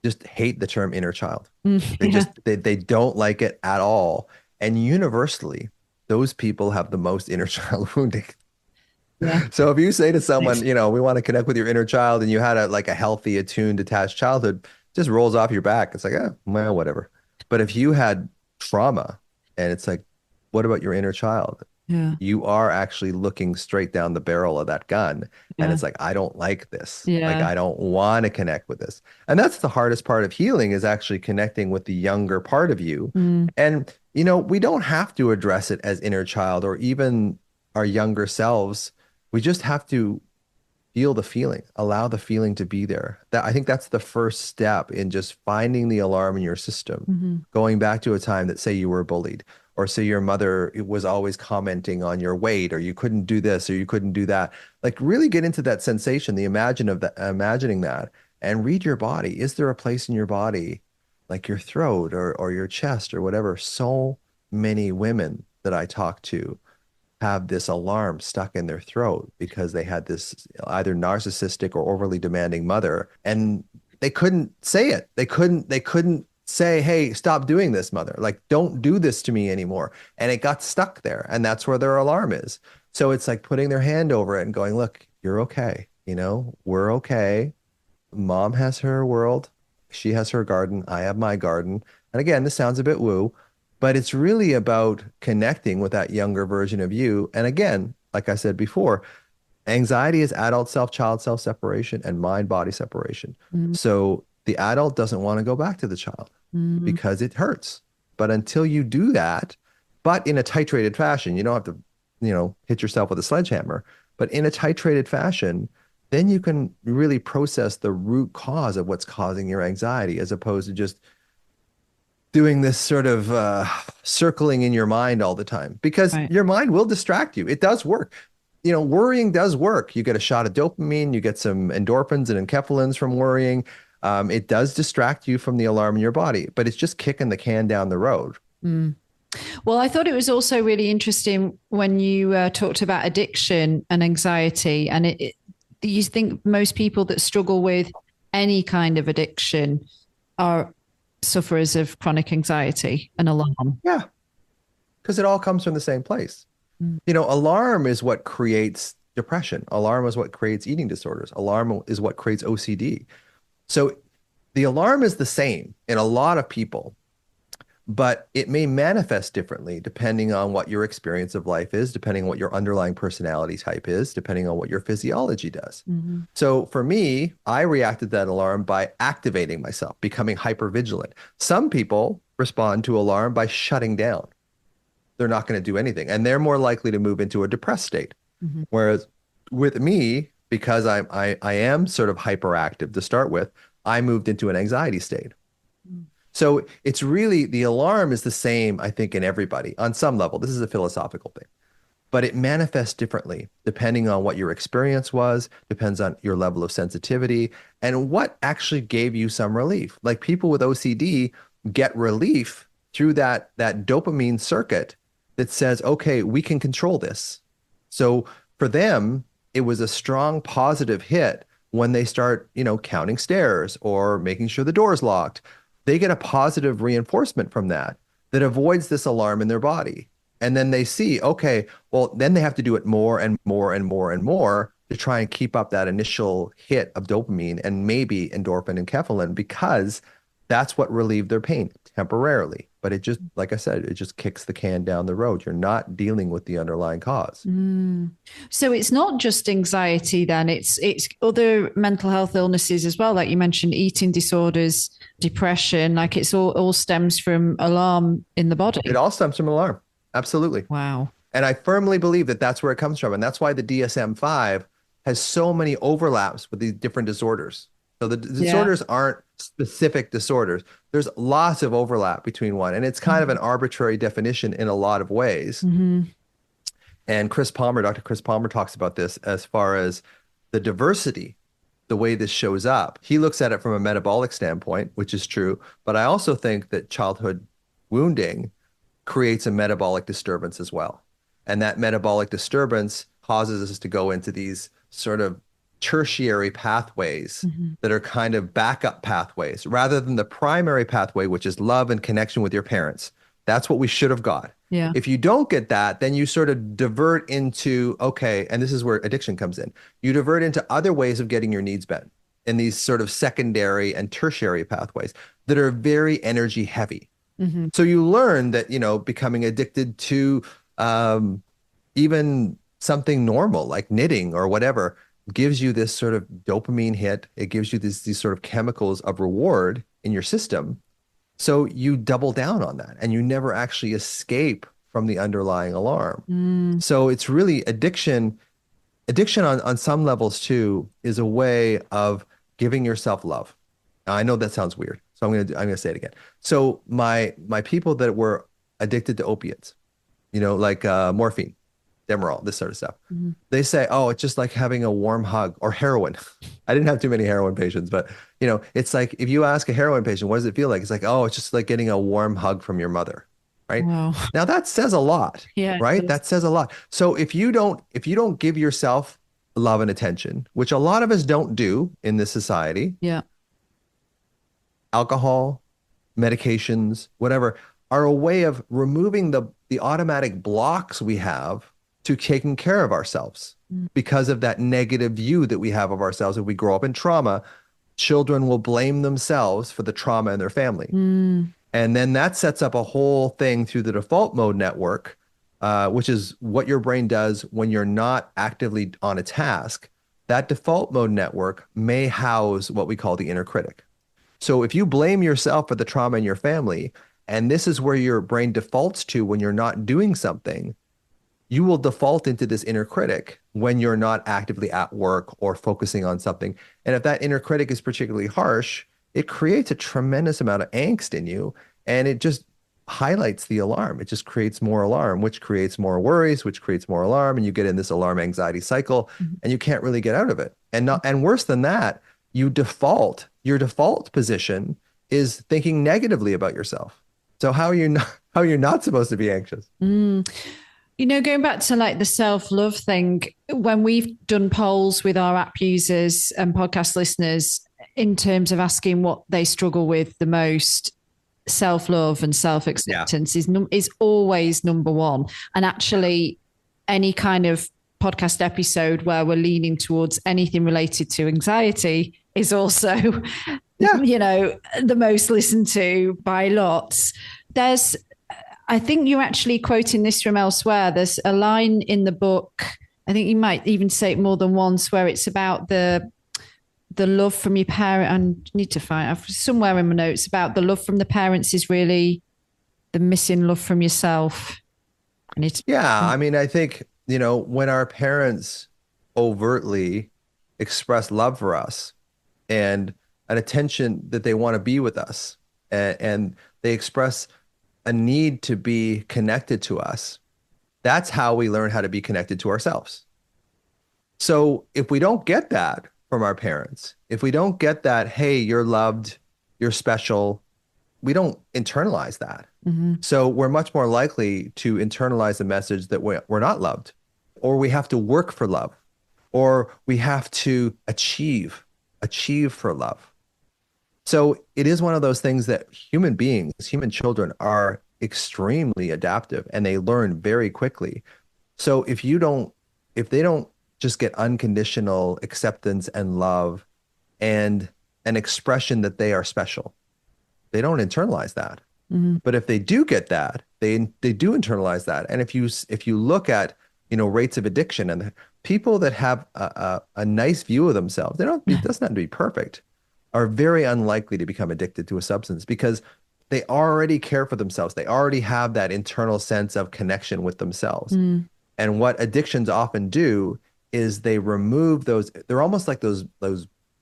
just hate the term inner child. They don't like it at all. And universally, those people have the most inner child wounding.
Yeah.
So if you say to someone, we want to connect with your inner child, and you had a healthy, attuned, attached childhood, just rolls off your back. It's like, well, whatever. But if you had trauma, and it's like, what about your inner child?
Yeah.
You are actually looking straight down the barrel of that gun. And it's like, I don't like this.
Yeah.
Like, I don't want to connect with this. And that's the hardest part of healing, is actually connecting with the younger part of you. And, we don't have to address it as inner child or even our younger selves. We just have to feel the feeling, allow the feeling to be there. I think that's the first step in just finding the alarm in your system, going back to a time that, say, you were bullied, or say your mother was always commenting on your weight, or you couldn't do this or you couldn't do that. Like, really get into that sensation, imagining that, and read your body. Is there a place in your body, like your throat or your chest or whatever? So many women that I talk to have this alarm stuck in their throat because they had this either narcissistic or overly demanding mother, and they couldn't say it. They couldn't say, hey, stop doing this, mother. Like, don't do this to me anymore. And it got stuck there. And that's where their alarm is. So it's like putting their hand over it and going, look, you're okay. We're okay. Mom has her world. She has her garden. I have my garden. And again, this sounds a bit woo, but it's really about connecting with that younger version of you. And again, like I said before, anxiety is adult self, child self separation, and mind body separation. So the adult doesn't want to go back to the child because it hurts. But until you do that, but in a titrated fashion, you don't have to, hit yourself with a sledgehammer, but in a titrated fashion, then you can really process the root cause of what's causing your anxiety, as opposed to just doing this sort of circling in your mind all the time, because your mind will distract you. It does work. Worrying does work. You get a shot of dopamine, you get some endorphins and enkephalins from worrying. It does distract you from the alarm in your body, but it's just kicking the can down the road.
Well, I thought it was also really interesting when you talked about addiction and anxiety. And do you think most people that struggle with any kind of addiction are sufferers of chronic anxiety and alarm?
Yeah, because it all comes from the same place. Alarm is what creates depression. Alarm is what creates eating disorders. Alarm is what creates OCD. So The alarm is the same in a lot of people, but it may manifest differently depending on what your experience of life is, depending on what your underlying personality type is, depending on what your physiology does.
Mm-hmm.
So for me, I reacted to that alarm by activating myself, becoming hypervigilant. Some people respond to alarm by shutting down. They're not going to do anything, and they're more likely to move into a depressed state.
Mm-hmm.
Whereas with me, because I am sort of hyperactive to start with, I moved into an anxiety state. So it's really, the alarm is the same, I think, in everybody on some level. This is a philosophical thing, but it manifests differently depending on what your experience was, depends on your level of sensitivity, and what actually gave you some relief. Like people with OCD get relief through that dopamine circuit that says, okay, we can control this. So for them, it was a strong positive hit when they start, counting stairs or making sure the door's locked. They get a positive reinforcement from that avoids this alarm in their body. And then they see, okay, well, then they have to do it more and more and more and more to try and keep up that initial hit of dopamine and maybe endorphin and enkephalin, because that's what relieved their pain temporarily. But it just, like I said, it just kicks the can down the road. You're not dealing with the underlying cause.
So it's not just anxiety then, it's other mental health illnesses as well. Like you mentioned, eating disorders, depression, like it's all stems from alarm in the body.
It all stems from alarm. Absolutely.
Wow.
And I firmly believe that that's where it comes from. And that's why the DSM-5 has so many overlaps with these different disorders. So the disorders aren't specific disorders. There's lots of overlap between one. And it's kind of an arbitrary definition in a lot of ways.
Mm-hmm.
And Dr. Chris Palmer talks about this as far as the diversity, the way this shows up. He looks at it from a metabolic standpoint, which is true. But I also think that childhood wounding creates a metabolic disturbance as well. And that metabolic disturbance causes us to go into these sort of tertiary pathways that are kind of backup pathways rather than the primary pathway, which is love and connection with your parents. That's what we should have got.
Yeah.
If you don't get that, then you sort of divert into, okay, and this is where addiction comes in. You divert into other ways of getting your needs met in these sort of secondary and tertiary pathways that are very energy heavy. Mm-hmm. So you learn that, becoming addicted to even something normal like knitting or whatever gives you this sort of dopamine hit. It gives you these sort of chemicals of reward in your system. So you double down on that and you never actually escape from the underlying alarm. So it's really addiction. Addiction on some levels too is a way of giving yourself love. Now, I know that sounds weird, so I'm gonna say it again. So my people that were addicted to opiates, like morphine, Demerol, this sort of stuff. They say, oh, it's just like having a warm hug, or heroin. I didn't have too many heroin patients, but it's like if you ask a heroin patient, what does it feel like? It's like, oh, it's just like getting a warm hug from your mother, right?
Wow.
Now that says a lot, right? That says a lot. So if you don't give yourself love and attention, which a lot of us don't do in this society, alcohol, medications, whatever, are a way of removing the automatic blocks we have to taking care of ourselves because of that negative view that we have of ourselves. If we grow up in trauma, children will blame themselves for the trauma in their family. And then that sets up a whole thing through the default mode network, which is what your brain does when you're not actively on a task. That default mode network may house what we call the inner critic. So if you blame yourself for the trauma in your family, and this is where your brain defaults to when you're not doing something, you will default into this inner critic when you're not actively at work or focusing on something. And if that inner critic is particularly harsh, it creates a tremendous amount of angst in you, and it just highlights the alarm. It just creates more alarm, which creates more worries, which creates more alarm, and you get in this alarm anxiety cycle, and you can't really get out of it. And worse than that, your default position is thinking negatively about yourself. So how are you not supposed to be anxious?
Going back to like the self-love thing, when we've done polls with our app users and podcast listeners in terms of asking what they struggle with the most, self-love and self-acceptance is always number one. And actually, any kind of podcast episode where we're leaning towards anything related to anxiety is also
Yeah.
the most listened to by lots. I think you're actually quoting this from elsewhere. There's a line in the book, I think you might even say it more than once, where it's about the love from your parent. I need to find somewhere in my notes about the love from the parents is really the missing love from yourself. And it's
Yeah. I mean, I think, when our parents overtly express love for us and an attention that they want to be with us, and they express a need to be connected to us, that's how we learn how to be connected to ourselves. So if we don't get that from our parents, if we don't get that, hey, you're loved, you're special, we don't internalize that.
mm-hmm.
So we're much more likely to internalize the message that we're not loved, or we have to work for love, or we have to achieve for love. So it is one of those things that human beings, human children are extremely adaptive and they learn very quickly. So if they don't just get unconditional acceptance and love and an expression that they are special, they don't internalize that.
Mm-hmm.
But if they do get that, they do internalize that. And if you look at rates of addiction and the people that have a nice view of themselves, it doesn't have to be perfect, are very unlikely to become addicted to a substance because they already care for themselves. They already have that internal sense of connection with themselves.
Mm.
And what addictions often do is they remove those. They're almost like those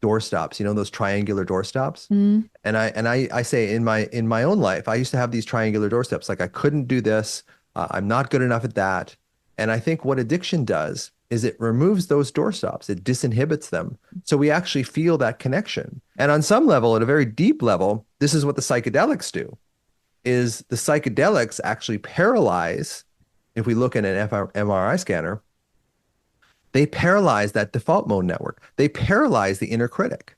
doorstops, those triangular doorstops.
Mm.
And I say in my own life, I used to have these triangular doorsteps. Like I couldn't do this. I'm not good enough at that. And I think what addiction does is it removes those doorstops. It disinhibits them. So we actually feel that connection. And on some level, at a very deep level, this is what the psychedelics do, is the psychedelics actually paralyze, if we look at an MRI scanner, they paralyze that default mode network. They paralyze the inner critic.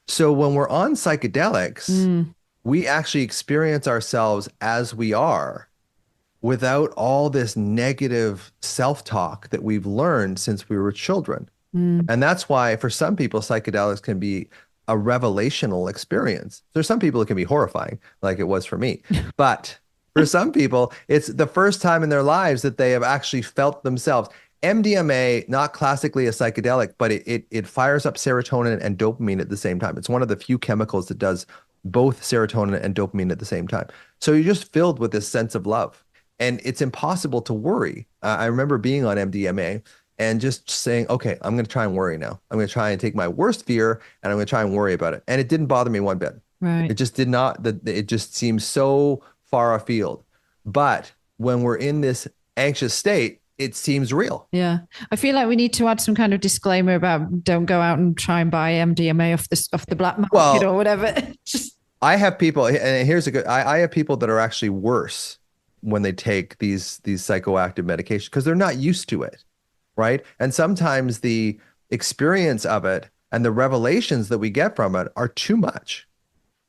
So when we're on psychedelics, we actually experience ourselves as we are without all this negative self-talk that we've learned since we were children. And that's why for some people, psychedelics can be a revelational experience. There's some people it can be horrifying, like it was for me. But for some people, it's the first time in their lives that they have actually felt themselves. MDMA, not classically a psychedelic, but it fires up serotonin and dopamine at the same time. It's one of the few chemicals that does both serotonin and dopamine at the same time. So you're just filled with this sense of love. And it's impossible to worry. I remember being on MDMA and just saying, okay, I'm going to try and worry now. I'm going to try and take my worst fear and I'm going to try and worry about it. And it didn't bother me one bit.
Right.
It just did not, it just seems so far afield. But when we're in this anxious state, it seems real.
Yeah. I feel like we need to add some kind of disclaimer about don't go out and try and buy MDMA off the black market or whatever.
I have people, and here's I have people that are actually worse when they take these psychoactive medications because they're not used to it, right? And sometimes the experience of it and the revelations that we get from it are too much.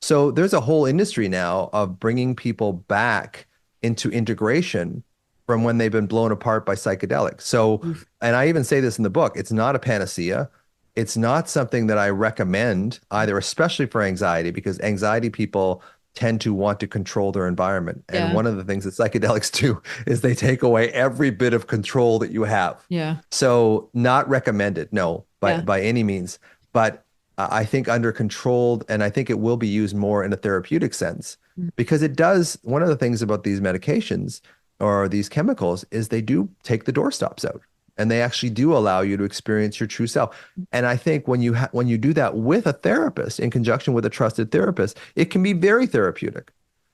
So there's a whole industry now of bringing people back into integration from when they've been blown apart by psychedelics. So, and I even say this in the book, it's not a panacea. It's not something that I recommend either, especially for anxiety, because anxiety people tend to want to control their environment. And one of the things that psychedelics do is they take away every bit of control that you have.
Yeah.
So not recommended, no, by any means. But I think under controlled, and I think it will be used more in a therapeutic sense because it does. One of the things about these medications or these chemicals is they do take the doorstops out. And they actually do allow you to experience your true self. And I think when you do that with a therapist, in conjunction with a trusted therapist, it can be very therapeutic.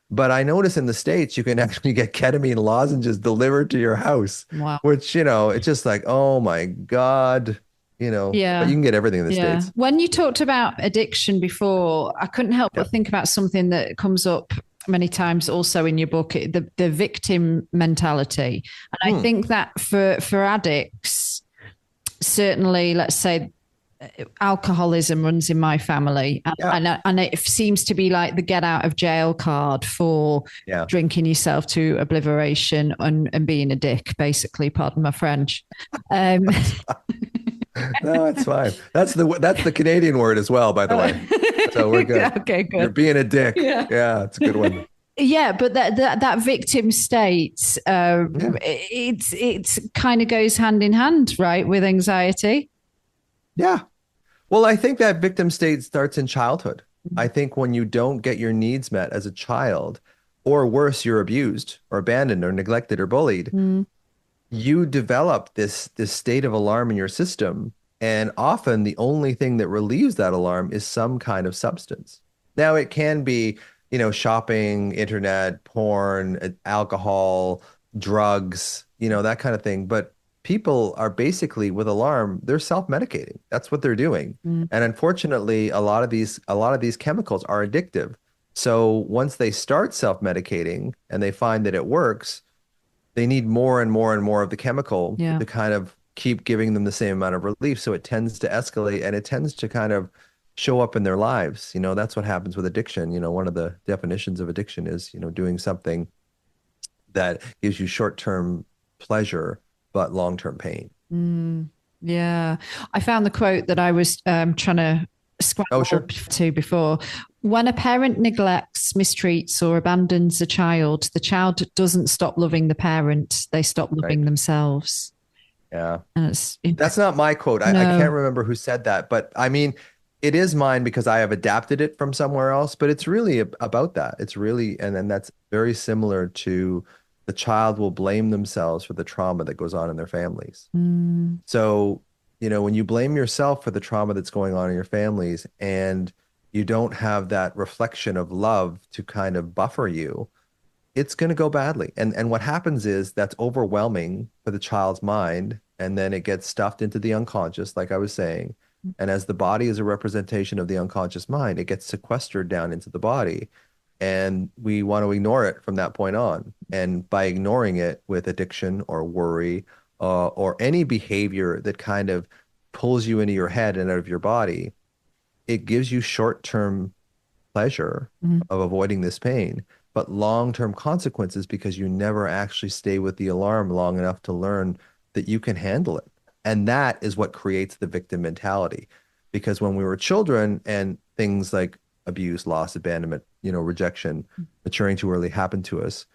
But I notice in the States, you can actually get ketamine lozenges delivered to your house, which, it's just like, oh my God, but you can get everything in the States.
When you talked about addiction before, I couldn't help but think about something that comes up many times also in your book, the victim mentality. And I think that for addicts, certainly, let's say alcoholism runs in my family and it seems to be like the get out of jail card for drinking yourself to obliteration and being a dick, basically, pardon my French.
No, it's fine. That's the Canadian word as well, by the way. So we're good.
Okay,
You're
good.
being a dick.
Yeah.
Yeah, it's a good one.
Yeah, but that victim state,
Yeah.
it's kind of goes hand in hand, right, with anxiety.
Yeah. Well, I think that victim state starts in childhood. I think when you don't get your needs met as a child, or worse, you're abused or abandoned or neglected or bullied,
Mm,
you develop this state of alarm in your system. And often the only thing that relieves that alarm is some kind of substance. Now it can be, shopping, internet, porn, alcohol, drugs, that kind of thing. But people are basically with alarm, they're self-medicating. That's what they're doing.
mm,
And unfortunately, a lot of these chemicals are addictive. So once they start self-medicating and they find that it works, they need more and more and more of the chemical
yeah.
to kind of keep giving them the same amount of relief. So it tends to escalate and it tends to kind of show up in their lives. That's what happens with addiction. One of the definitions of addiction is, doing something that gives you short-term pleasure, but long-term pain.
Mm, yeah. I found the quote that I was trying to
Oh,
scramble up
sure.
to before. When a parent neglects, mistreats, or abandons a child, the child doesn't stop loving the parent, they stop
Right.
loving themselves.
Yeah.
And it's,
That's not my quote. I can't
no.
remember who said that, but I mean, it is mine because I have adapted it from somewhere else, but it's really about that. It's really, and then that's very similar to the child will blame themselves for the trauma that goes on in their families.
Mm,
So, when you blame yourself for the trauma that's going on in your families and you don't have that reflection of love to kind of buffer you, it's going to go badly. And what happens is that's overwhelming for the child's mind, and then it gets stuffed into the unconscious, like I was saying. And as the body is a representation of the unconscious mind, it gets sequestered down into the body, and we want to ignore it from that point on. And by ignoring it with addiction or worry, or any behavior that kind of pulls you into your head and out of your body, it gives you short-term pleasure
mm,
of avoiding this pain, but long-term consequences because you never actually stay with the alarm long enough to learn that you can handle it. And that is what creates the victim mentality. Because when we were children and things like abuse, loss, abandonment, rejection, maturing too early happened to us,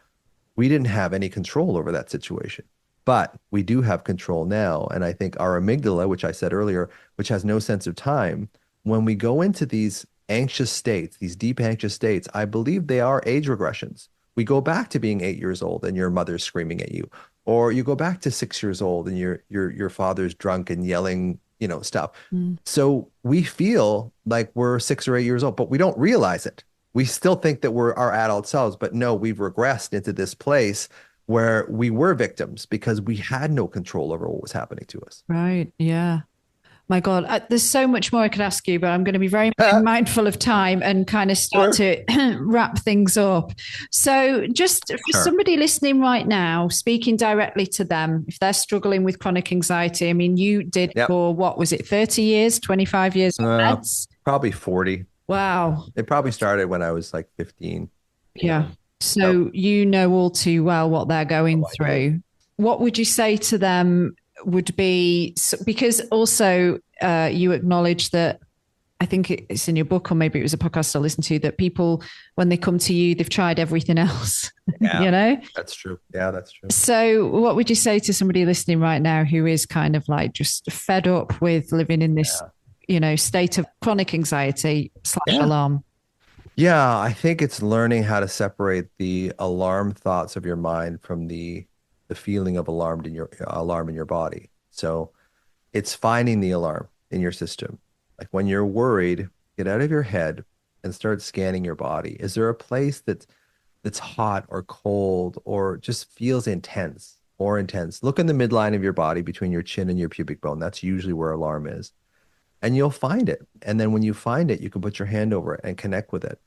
we didn't have any control over that situation. But we do have control now. And I think our amygdala, which I said earlier, which has no sense of time, when we go into these anxious states, these deep anxious states, I believe they are age regressions. We go back to being 8 years old and your mother's screaming at you, or you go back to 6 years old and your father's drunk and yelling, stuff.
mm.
So we feel like we're 6 or 8 years old, but we don't realize it. We still think that we're our adult selves, but no, we've regressed into this place where we were victims because we had no control over what was happening to us.
Right. Yeah. My God, there's so much more I could ask you, but I'm going to be very mindful of time and kind of start
Sure.
to wrap things up. So, just for
Sure.
somebody listening right now, speaking directly to them, if they're struggling with chronic anxiety, I mean, you did
Yep.
for what was it, 30 years, 25 years on
Uh,
meds?
Probably 40.
Wow.
It probably started when I was like 15.
Yeah.
So,
So, you know all too well what they're going
oh, I do.
through. What would you say to them would be because also you acknowledge that I think it's in your book or maybe it was a podcast I listened to that people when they come to you they've tried everything else
Yeah,
you know
that's true. Yeah, that's true.
so what would you say to somebody listening right now who is kind of like just fed up with living in this
Yeah.
state of chronic anxiety slash
Yeah.
alarm.
Yeah, I think it's learning how to separate the alarm thoughts of your mind from the feeling of alarm in your body. So it's finding the alarm in your system. Like when you're worried, get out of your head and start scanning your body. Is there a place that's hot or cold or just feels intense or intense? Look in the midline of your body between your chin and your pubic bone. That's usually where alarm is. And you'll find it. And then when you find it, you can put your hand over it and connect with it.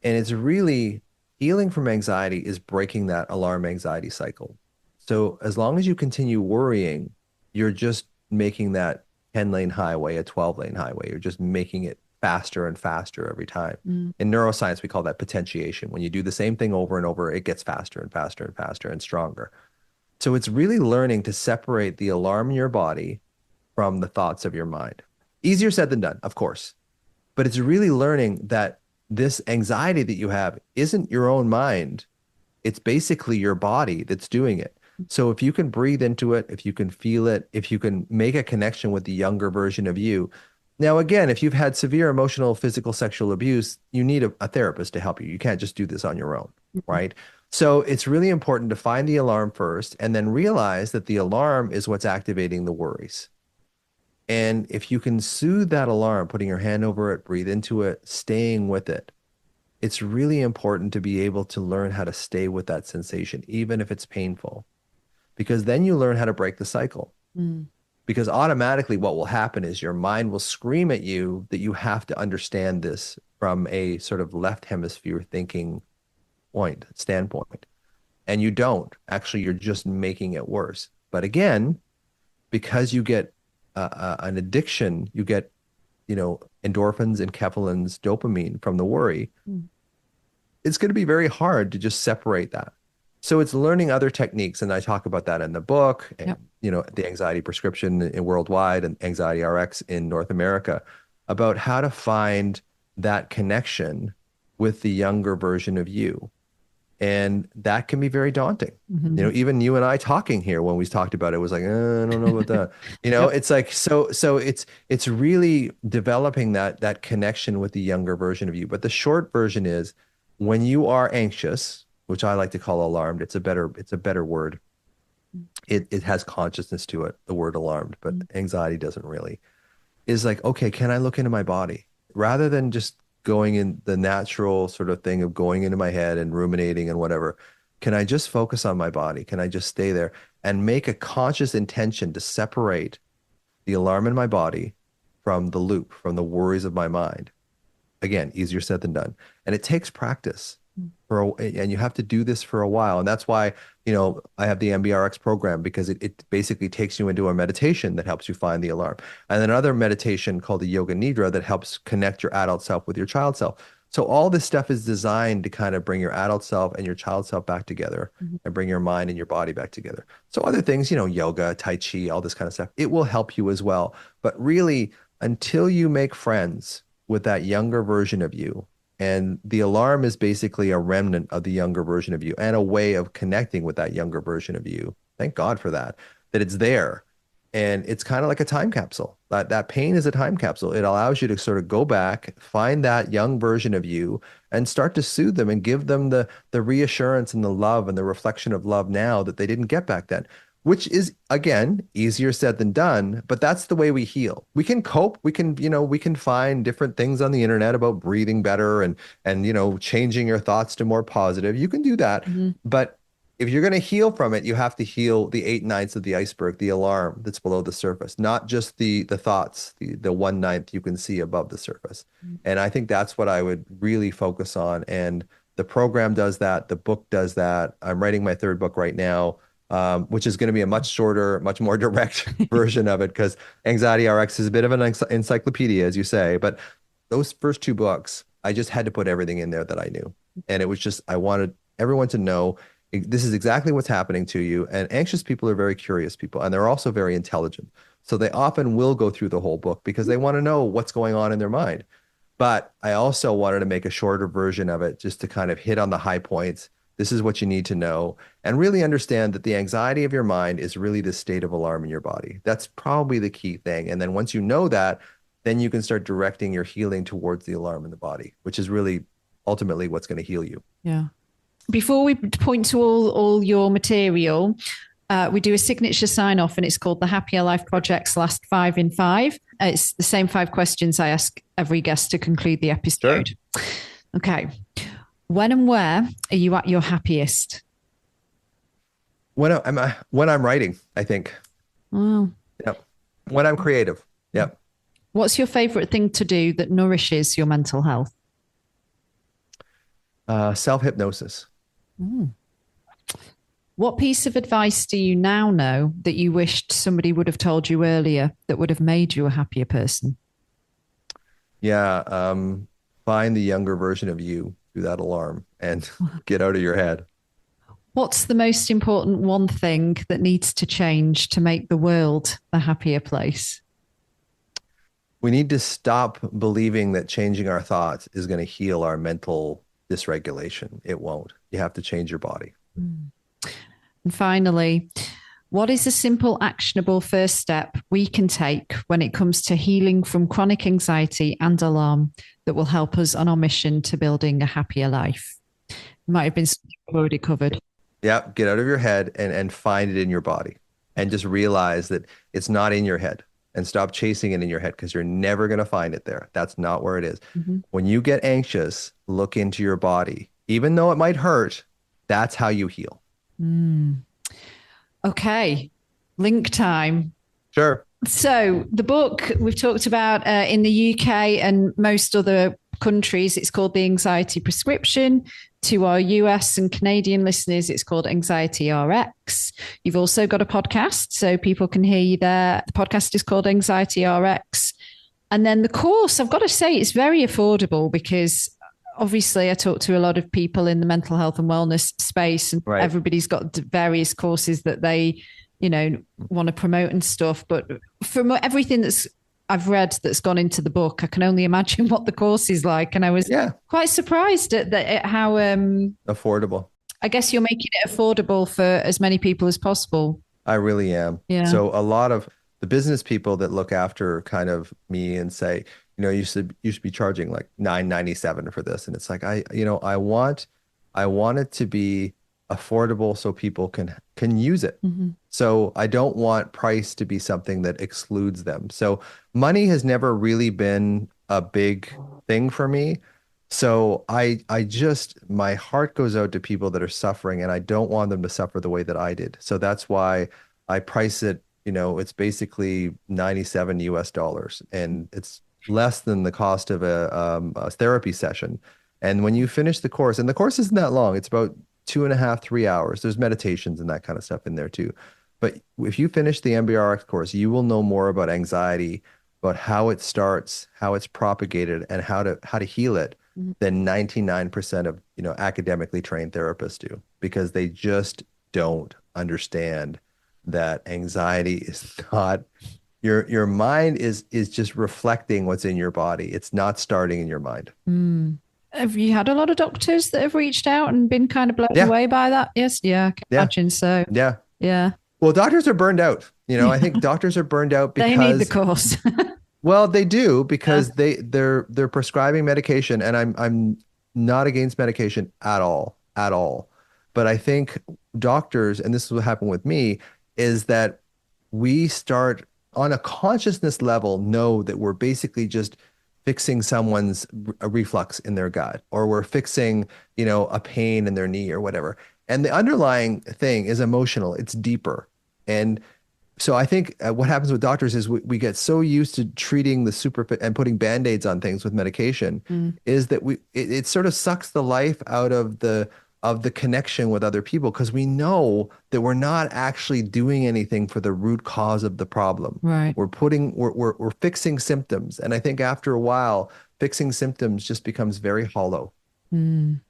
And it's really healing from anxiety is breaking that alarm anxiety cycle. So as long as you continue worrying, you're just making that 10-lane highway a 12-lane highway. You're just making it faster and faster every time.
Mm,
In neuroscience, we call that potentiation. When you do the same thing over and over, it gets faster and faster and faster and stronger. So it's really learning to separate the alarm in your body from the thoughts of your mind. Easier said than done, of course. But it's really learning that this anxiety that you have isn't your own mind. It's basically your body that's doing it. So if you can breathe into it, if you can feel it, if you can make a connection with the younger version of you. Now, again, if you've had severe emotional, physical, sexual abuse, you need a therapist to help you. You can't just do this on your own, right? So it's really important to find the alarm first and then realize that the alarm is what's activating the worries. And if you can soothe that alarm, putting your hand over it, breathe into it, staying with it, it's really important to be able to learn how to stay with that sensation, even if it's painful, because then you learn how to break the cycle.
Mm.
Because automatically, what will happen is your mind will scream at you that you have to understand this from a sort of left hemisphere thinking standpoint. And you don't. Actually, you're just making it worse. But again, because you get an addiction, you get, endorphins and enkephalins, dopamine from the worry.
Mm.
It's going to be very hard to just separate that. So it's learning other techniques, and I talk about that in the book, and,
Yep.
The anxiety prescription in worldwide and anxiety RX in North America, about how to find that connection with the younger version of you. And that can be very daunting.
Mm-hmm.
Even you and I talking here when we talked about it was like, I don't know about that.
Yep.
It's like so it's really developing that connection with the younger version of you. But the short version is when you are anxious, which I like to call alarmed, it's a better word. It has consciousness to it, the word alarmed, but anxiety doesn't really. Is like, okay, can I look into my body rather than just going in the natural sort of thing of going into my head and ruminating and whatever? Can I just focus on my body? Can I just stay there and make a conscious intention to separate the alarm in my body from the loop, from the worries of my mind? Again, easier said than done. And it takes practice and you have to do this for a while. And that's why, I have the MBRX program, because it basically takes you into a meditation that helps you find the alarm. And then another meditation called the Yoga Nidra that helps connect your adult self with your child self. So all this stuff is designed to kind of bring your adult self and your child self back together and bring your mind and your body back together. So other things, yoga, Tai Chi, all this kind of stuff, it will help you as well. But really, until you make friends with that younger version of you, and the alarm is basically a remnant of the younger version of you and a way of connecting with that younger version of you. Thank God for that it's there. And it's kind of like a time capsule. That pain is a time capsule. It allows you to sort of go back, find that young version of you and start to soothe them and give them the reassurance and the love and the reflection of love now that they didn't get back then, which is, again, easier said than done, but that's the way we heal. We can cope. We can find different things on the internet about breathing better and changing your thoughts to more positive. You can do that.
Mm-hmm.
But if you're going to heal from it, you have to heal the 8/9 of the iceberg, the alarm that's below the surface, not just the thoughts, the 1/9 you can see above the surface.
Mm-hmm.
And I think that's what I would really focus on. And the program does that. The book does that. I'm writing my third book right now. Which is going to be a much shorter, much more direct version of it, because Anxiety RX is a bit of an encyclopedia, as you say. But those first two books, I just had to put everything in there that I knew. And it was just, I wanted everyone to know this is exactly what's happening to you. And anxious people are very curious people, and they're also very intelligent. So they often will go through the whole book because they want to know what's going on in their mind. But I also wanted to make a shorter version of it just to kind of hit on the high points. This is what you need to know, and really understand that the anxiety of your mind is really the state of alarm in your body. That's probably the key thing. And then once you know that, then you can start directing your healing towards the alarm in the body, which is really ultimately what's going to heal you.
Yeah. Before we point to all your material, we do a signature sign off, and it's called the Happier Life Project's Last 5 in 5. It's the same 5 questions I ask every guest to conclude the episode. Sure. Okay. When and where are you at your happiest?
When I'm writing, I think.
Wow.
Yep. When I'm creative. Yep.
What's your favorite thing to do that nourishes your mental health?
Self-hypnosis.
What piece of advice do you now know that you wished somebody would have told you earlier that would have made you a happier person?
Yeah. Find the younger version of you through that alarm and get out of your head.
What's the most important one thing that needs to change to make the world a happier place?
We need to stop believing that changing our thoughts is going to heal our mental dysregulation. It won't. You have to change your body.
Mm. And finally, what is a simple, actionable first step we can take when it comes to healing from chronic anxiety and alarm that will help us on our mission to building a happier life? Might have been something we've already covered.
Yeah, get out of your head and find it in your body and just realize that it's not in your head and stop chasing it in your head because you're never going to find it there. That's not where it is.
Mm-hmm.
When you get anxious, look into your body. Even though it might hurt, that's how you heal.
Mm. Okay, link time.
Sure.
So the book we've talked about in the UK and most other countries, it's called The Anxiety Prescription. To our US and Canadian listeners, it's called Anxiety RX. You've also got a podcast, so people can hear you there. The podcast is called Anxiety RX. And then the course, I've got to say, it's very affordable because obviously I talk to a lot of people in the mental health and wellness space, and
Right.
everybody's got various courses that they, want to promote and stuff. But from everything I've read that's gone into the book, I can only imagine what the course is like. And I was quite surprised at how
affordable.
I guess you're making it affordable for as many people as possible.
I really am.
Yeah.
So a lot of the business people that look after kind of me and say, you should be charging like $9.97 for this. And it's like, I want it to be affordable so people can use it.
Mm-hmm.
So I don't want price to be something that excludes them. So money has never really been a big thing for me. So my heart goes out to people that are suffering, and I don't want them to suffer the way that I did. So that's why I price it, it's basically 97 US dollars, and it's less than the cost of a therapy session. And when you finish the course, and the course isn't that long, it's about 2.5, 3 hours. There's meditations and that kind of stuff in there too. But if you finish the MBRX course, you will know more about anxiety, about how it starts, how it's propagated, and how to heal it than 99% of academically trained therapists do, because they just don't understand that anxiety is not your mind is just reflecting what's in your body. It's not starting in your mind.
Mm. Have you had a lot of doctors that have reached out and been kind of blown away by that? Yes. Yeah. I can imagine so.
Yeah.
Yeah.
Well, doctors are burned out. I think doctors are burned out because
they need the course.
Well, they do, because they're prescribing medication, and I'm not against medication at all. But I think doctors, and this is what happened with me, is that we start on a consciousness level know that we're basically just fixing someone's reflux in their gut, or we're fixing, a pain in their knee or whatever. And the underlying thing is emotional. It's deeper. And so I think what happens with doctors is we get so used to treating the superficial and putting Band-Aids on things with medication, is that it sort of sucks the life out of the connection with other people, because we know that we're not actually doing anything for the root cause of the problem.
Right.
We're fixing symptoms. And I think after a while, fixing symptoms just becomes very hollow.
Mm.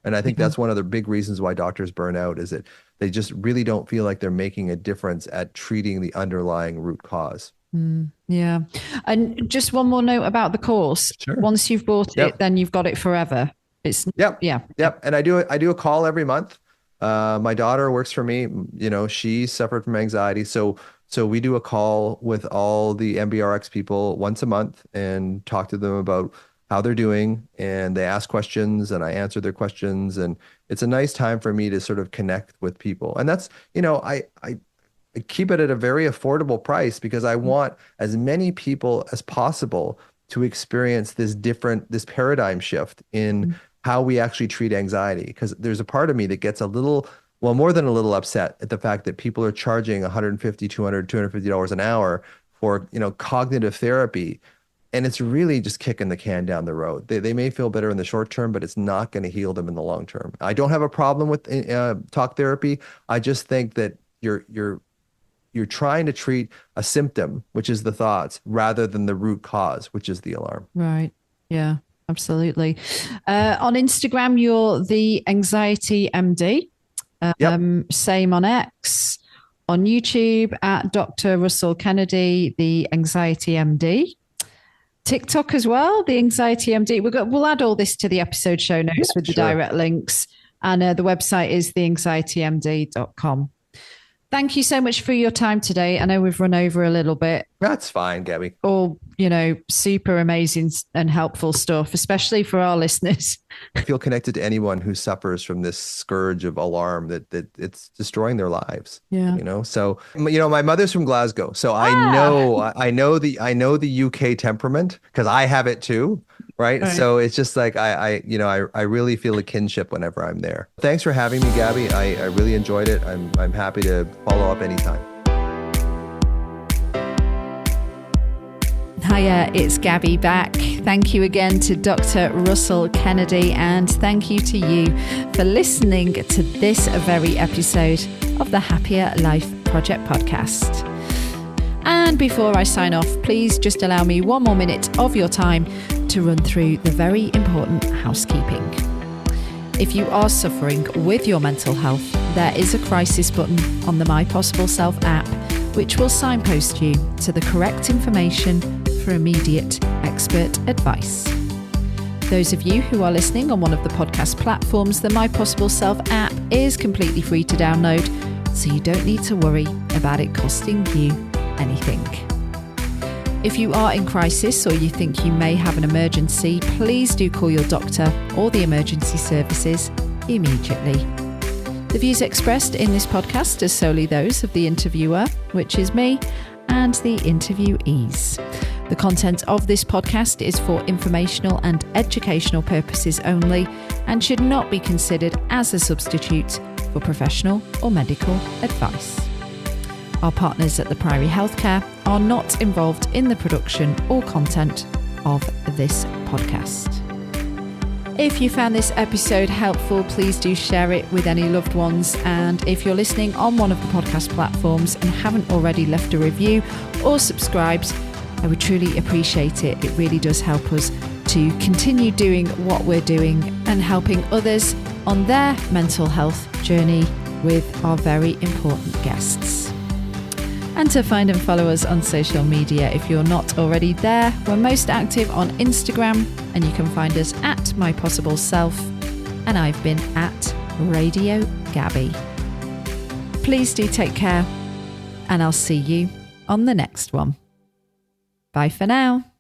And I think that's one of the big reasons why doctors burn out, is that they just really don't feel like they're making a difference at treating the underlying root cause.
Yeah. And just one more note about the course.
Sure.
Once you've bought it, then you've got it forever. It's
Yep. And I do a call every month. My daughter works for me. She suffered from anxiety. So we do a call with all the MBRX people once a month and talk to them about how they're doing, and they ask questions and I answer their questions, and it's a nice time for me to sort of connect with people. And that's, I keep it at a very affordable price because I want as many people as possible to experience this paradigm shift in how we actually treat anxiety. Because there's a part of me that gets more than a little upset at the fact that people are charging $150, $200, $250 an hour for, cognitive therapy. And it's really just kicking the can down the road. They may feel better in the short term, but it's not going to heal them in the long term. I don't have a problem with talk therapy. I just think that you're trying to treat a symptom, which is the thoughts, rather than the root cause, which is the alarm.
Right. Yeah, absolutely. On Instagram, you're the Anxiety MD. Same on X. On YouTube at Dr. Russell Kennedy, the Anxiety MD. TikTok as well, the Anxiety MD. We'll add all this to the episode show notes with the direct links. And the website is theanxietymd.com. Thank you so much for your time today. I know we've run over a little bit.
That's fine, Gabby.
All, super amazing and helpful stuff, especially for our listeners.
I feel connected to anyone who suffers from this scourge of alarm that it's destroying their lives.
Yeah.
So, my mother's from Glasgow. So I know the UK temperament because I have it too. Right. So it's just like, I really feel a kinship whenever I'm there. Thanks for having me, Gabby. I really enjoyed it. I'm happy to follow up anytime.
Hiya, it's Gabby back. Thank you again to Dr. Russell Kennedy, and thank you to you for listening to this very episode of the Happier Life Project podcast. And before I sign off, please just allow me one more minute of your time to run through the very important housekeeping. If you are suffering with your mental health, there is a crisis button on the My Possible Self app, which will signpost you to the correct information for immediate expert advice. Those of you who are listening on one of the podcast platforms, the My Possible Self app is completely free to download, so you don't need to worry about it costing you anything. If you are in crisis or you think you may have an emergency, please do call your doctor or the emergency services immediately. The views expressed in this podcast are solely those of the interviewer, which is me, and the interviewees. The content of this podcast is for informational and educational purposes only and should not be considered as a substitute for professional or medical advice. Our partners at the Priory Healthcare are not involved in the production or content of this podcast. If you found this episode helpful, please do share it with any loved ones. And if you're listening on one of the podcast platforms and haven't already left a review or subscribed, I would truly appreciate it. It really does help us to continue doing what we're doing and helping others on their mental health journey with our very important guests. And to find and follow us on social media, if you're not already there, we're most active on Instagram, and you can find us at My Possible Self, and I've been at Radio Gabby. Please do take care, and I'll see you on the next one. Bye for now.